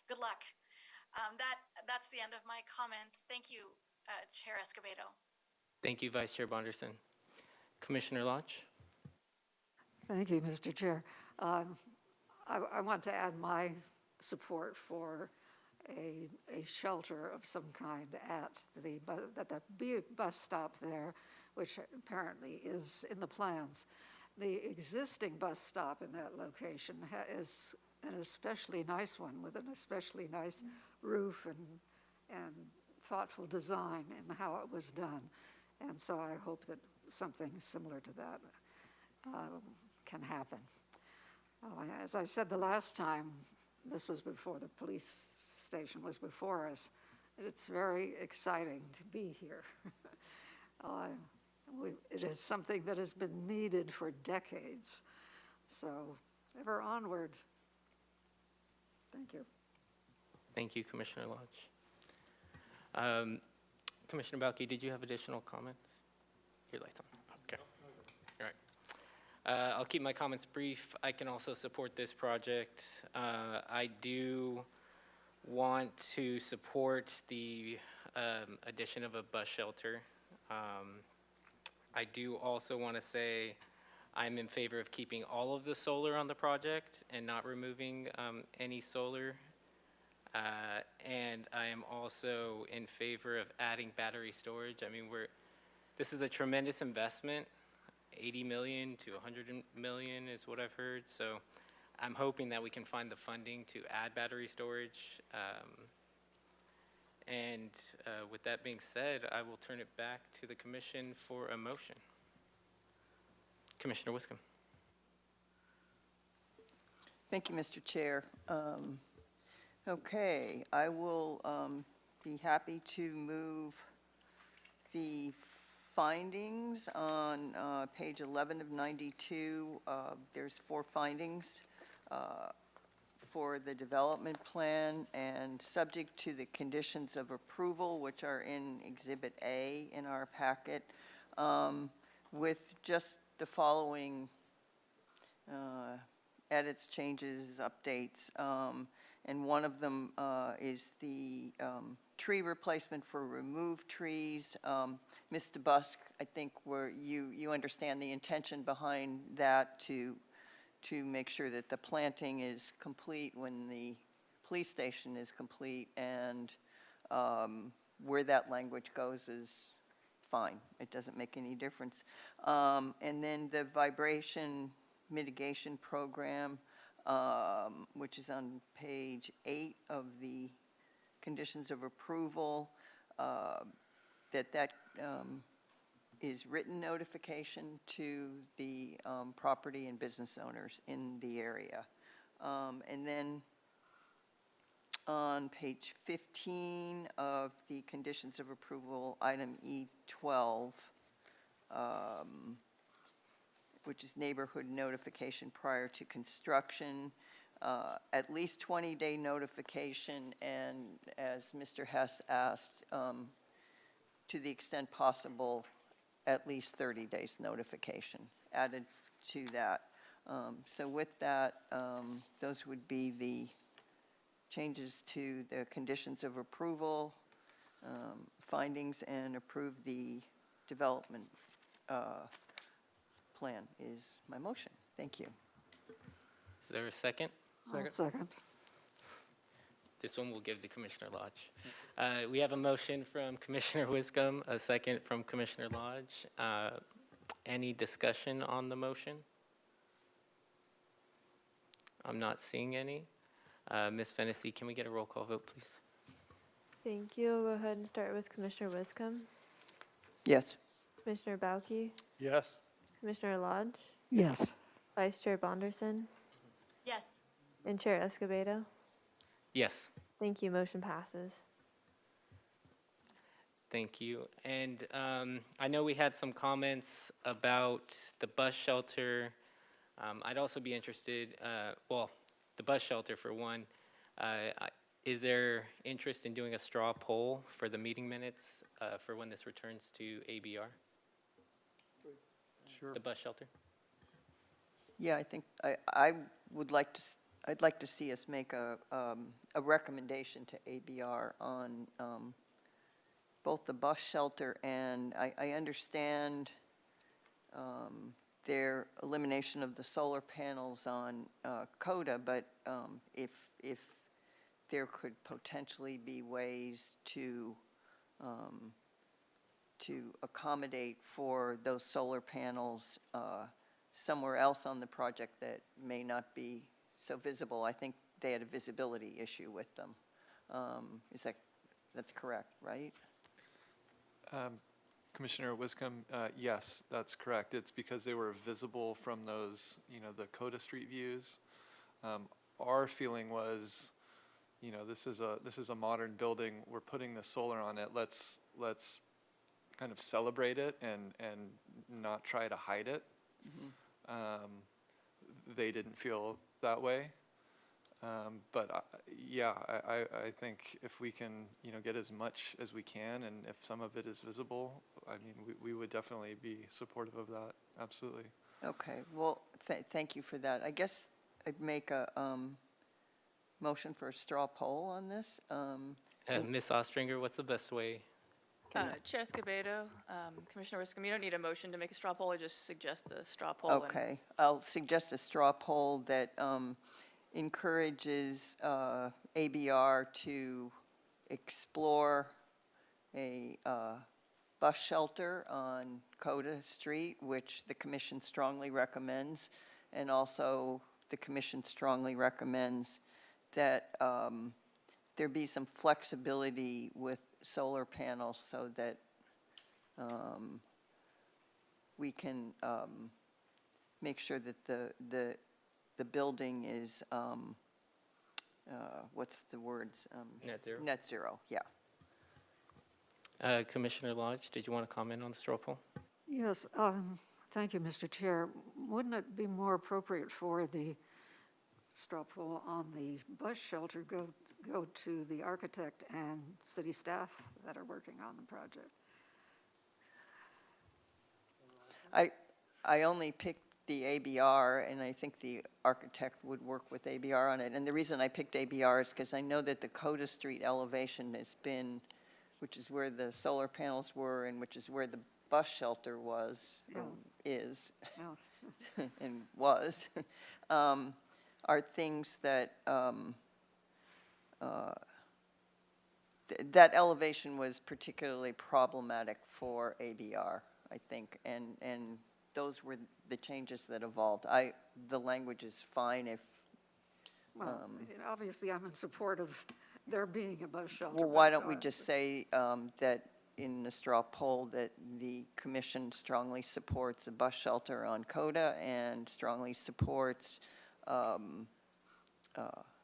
Good luck. That's the end of my comments. Thank you, Chair Escobedo. Thank you, Vice Chair Bonderson. Commissioner Lodge? Thank you, Mr. Chair. I want to add my support for a shelter of some kind at the bus stop there, which apparently is in the plans. The existing bus stop in that location is an especially nice one with an especially nice roof and thoughtful design in how it was done. And so I hope that something similar to that can happen. As I said the last time, this was before the police station was before us. It's very exciting to be here. It is something that has been needed for decades. So ever onward. Thank you. Thank you, Commissioner Lodge. Commissioner Balke, did you have additional comments? Your light's on. Okay. All right. I'll keep my comments brief. I can also support this project. I do want to support the addition of a bus shelter. I do also want to say I'm in favor of keeping all of the solar on the project and not removing any solar. And I am also in favor of adding battery storage. I mean, this is a tremendous investment. 80 million to 100 million is what I've heard. So I'm hoping that we can find the funding to add battery storage. And with that being said, I will turn it back to the commission for a motion. Commissioner Wiscombe. Thank you, Mr. Chair. Okay, I will be happy to move the findings on page 11 of 92. There's 4 findings for the development plan, and subject to the conditions of approval, which are in Exhibit A in our packet, with just the following edits, changes, updates. And one of them is the tree replacement for removed trees. Mr. Busk, I think you understand the intention behind that to make sure that the planting is complete when the police station is complete, and where that language goes is fine. It doesn't make any difference. And then the vibration mitigation program, which is on page 8 of the conditions of approval, that is written notification to the property and business owners in the area. And then on page 15 of the conditions of approval, item E12, which is neighborhood notification prior to construction, at least 20-day notification, and as Mr. Hess asked, to the extent possible, at least 30 days notification added to that. So with that, those would be the changes to the conditions of approval, findings, and approve the development plan is my motion. Thank you. Is there a second? I'll second. This one we'll give to Commissioner Lodge. We have a motion from Commissioner Wiscombe, a second from Commissioner Lodge. Any discussion on the motion? I'm not seeing any. Ms. Fennessy, can we get a roll call vote, please? Thank you. We'll go ahead and start with Commissioner Wiscombe, Yes. Commissioner Balke, Yes. Commissioner Lodge, Yes. Vice Chair Bonderson, Yes. and Chair Escobedo. Yes. Thank you. Motion passes. Thank you. And I know we had some comments about the bus shelter. I'd also be interested, well, the bus shelter for one. Is there interest in doing a straw poll for the meeting minutes for when this returns to ABR? Sure. The bus shelter? Yeah, I think I would like to. I'd like to see us make a recommendation to ABR on both the bus shelter, and I understand their elimination of the solar panels on CODA, but if there could potentially be ways to accommodate for those solar panels somewhere else on the project that may not be so visible. I think they had a visibility issue with them. That's correct, right? Commissioner Wiscombe, yes, that's correct. It's because they were visible from those, the Coda Street views. Our feeling was, this is a modern building. We're putting the solar on it. Let's kind of celebrate it and not try to hide it. They didn't feel that way. But I think if we can, get as much as we can, and if some of it is visible, I mean, we would definitely be supportive of that. Absolutely. Okay, well, thank you for that. I guess I'd make a motion for a straw poll on this. Ms. Ostringer, what's the best way? Chair Escobedo, Commissioner Wiscombe, you don't need a motion to make a straw poll, I just suggest the straw poll. Okay, I'll suggest a straw poll that encourages ABR to explore a bus shelter on Coda Street, which the commission strongly recommends, and also the commission strongly recommends that there be some flexibility with solar panels so that we can make sure that the building is, what's the words? Net zero. Net zero, yeah. Commissioner Lodge, did you want to comment on the straw poll? Yes, thank you, Mr. Chair. Wouldn't it be more appropriate for the straw poll on the bus shelter go to the architect and city staff that are working on the project? I only picked the ABR, and I think the architect would work with ABR on it. And the reason I picked ABR is because I know that the Coda Street elevation has been, which is where the solar panels were and which is where the bus shelter was, or is, and was, are things that, that elevation was particularly problematic for ABR, I think, and those were the changes that evolved. The language is fine if. Well, obviously, I'm in support of there being a bus shelter. Well, why don't we just say that in the straw poll that the commission strongly supports a bus shelter on Coda and strongly supports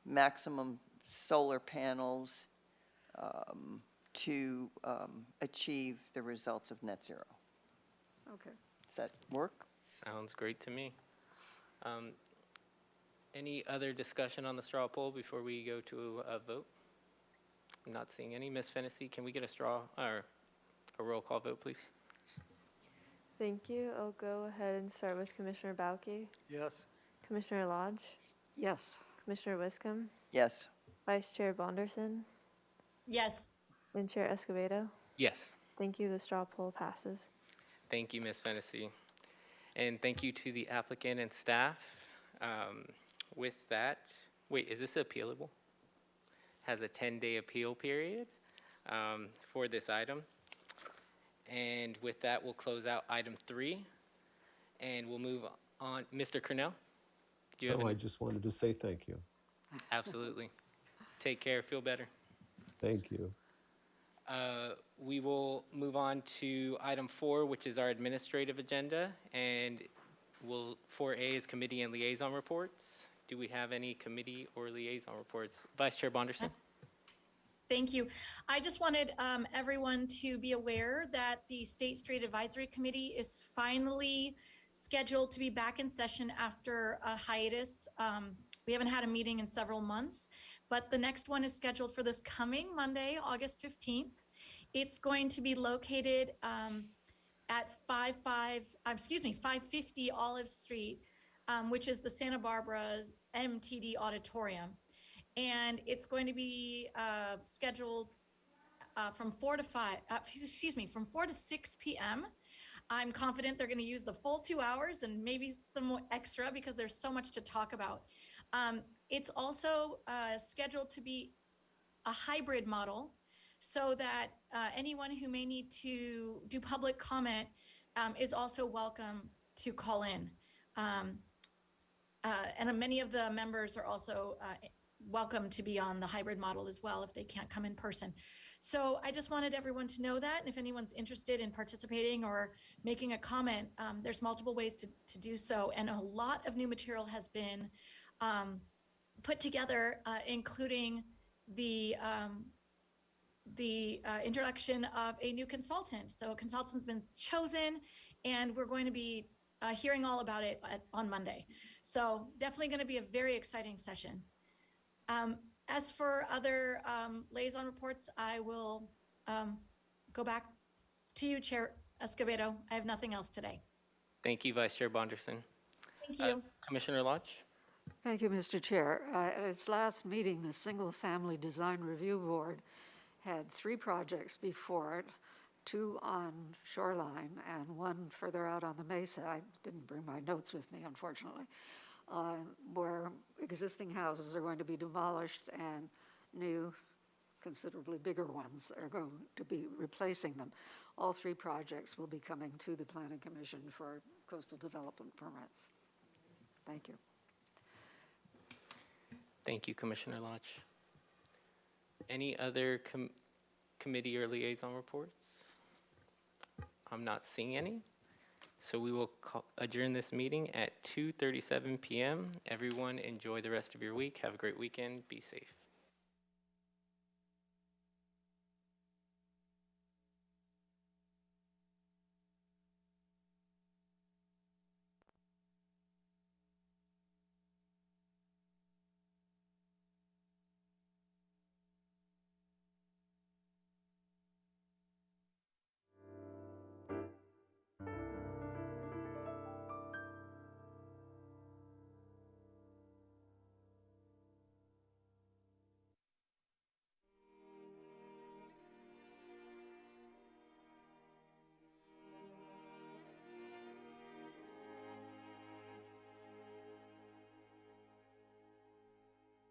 maximum solar panels to achieve the results of net zero. Okay. Does that work? Sounds great to me. Any other discussion on the straw poll before we go to a vote? I'm not seeing any. Ms. Fennessy, can we get a roll call vote, please? Thank you. I'll go ahead and start with Commissioner Bauke, Yes. Commissioner Lodge, Yes. Commissioner Wiscombe, Yes. Vice Chair Bonderson, Yes. and Chair Escobedo. Yes. Thank you. The straw poll passes. Thank you, Ms. Fennessy. And thank you to the applicant and staff. With that, wait, is this appealable? Has a 10-day appeal period for this item. And with that, we'll close out item 3, and we'll move on. Mr. Cornell, do you have I any? just wanted to say thank you. Absolutely. Take care. Feel better. Thank you. We will move on to item 4, which is our administrative agenda, and 4A is committee and liaison reports. Do we have any committee or liaison reports? Vice Chair Bonderson? Thank you. I just wanted everyone to be aware that the State Street Advisory Committee is finally scheduled to be back in session after a hiatus. We haven't had a meeting in several months, but the next one is scheduled for this coming Monday, August 15th. It's going to be located at 550 Olive Street, which is the Santa Barbara's MTD Auditorium. And it's going to be scheduled from 4 to 6 p.m. I'm confident they're going to use the full 2 hours and maybe some more extra because there's so much to talk about. It's also scheduled to be a hybrid model so that anyone who may need to do public comment is also welcome to call in. And many of the members are also welcome to be on the hybrid model as well if they can't come in person. So I just wanted everyone to know that. And if anyone's interested in participating or making a comment, there's multiple ways to do so. And a lot of new material has been put together, including the introduction of a new consultant. So a consultant's been chosen, and we're going to be hearing all about it on Monday. So definitely going to be a very exciting session. As for other liaison reports, I will go back to you, Chair Escobedo. I have nothing else today. Thank you, Vice Chair Bonderson. Thank you. Commissioner Lodge? Thank you, Mr. Chair. At its last meeting, the Single Family Design Review Board had 3 projects before it, 2 on Shoreline and 1 further out on the Mesa. I didn't bring my notes with me, unfortunately, where existing houses are going to be demolished and new, considerably bigger ones are going to be replacing them. All 3 projects will be coming to the Planning Commission for coastal development permits. Thank you. Thank you, Commissioner Lodge. Any other committee or liaison reports? I'm not seeing any. So we will adjourn this meeting at 2:37 p.m. Everyone enjoy the rest of your week. Have a great weekend. Be safe.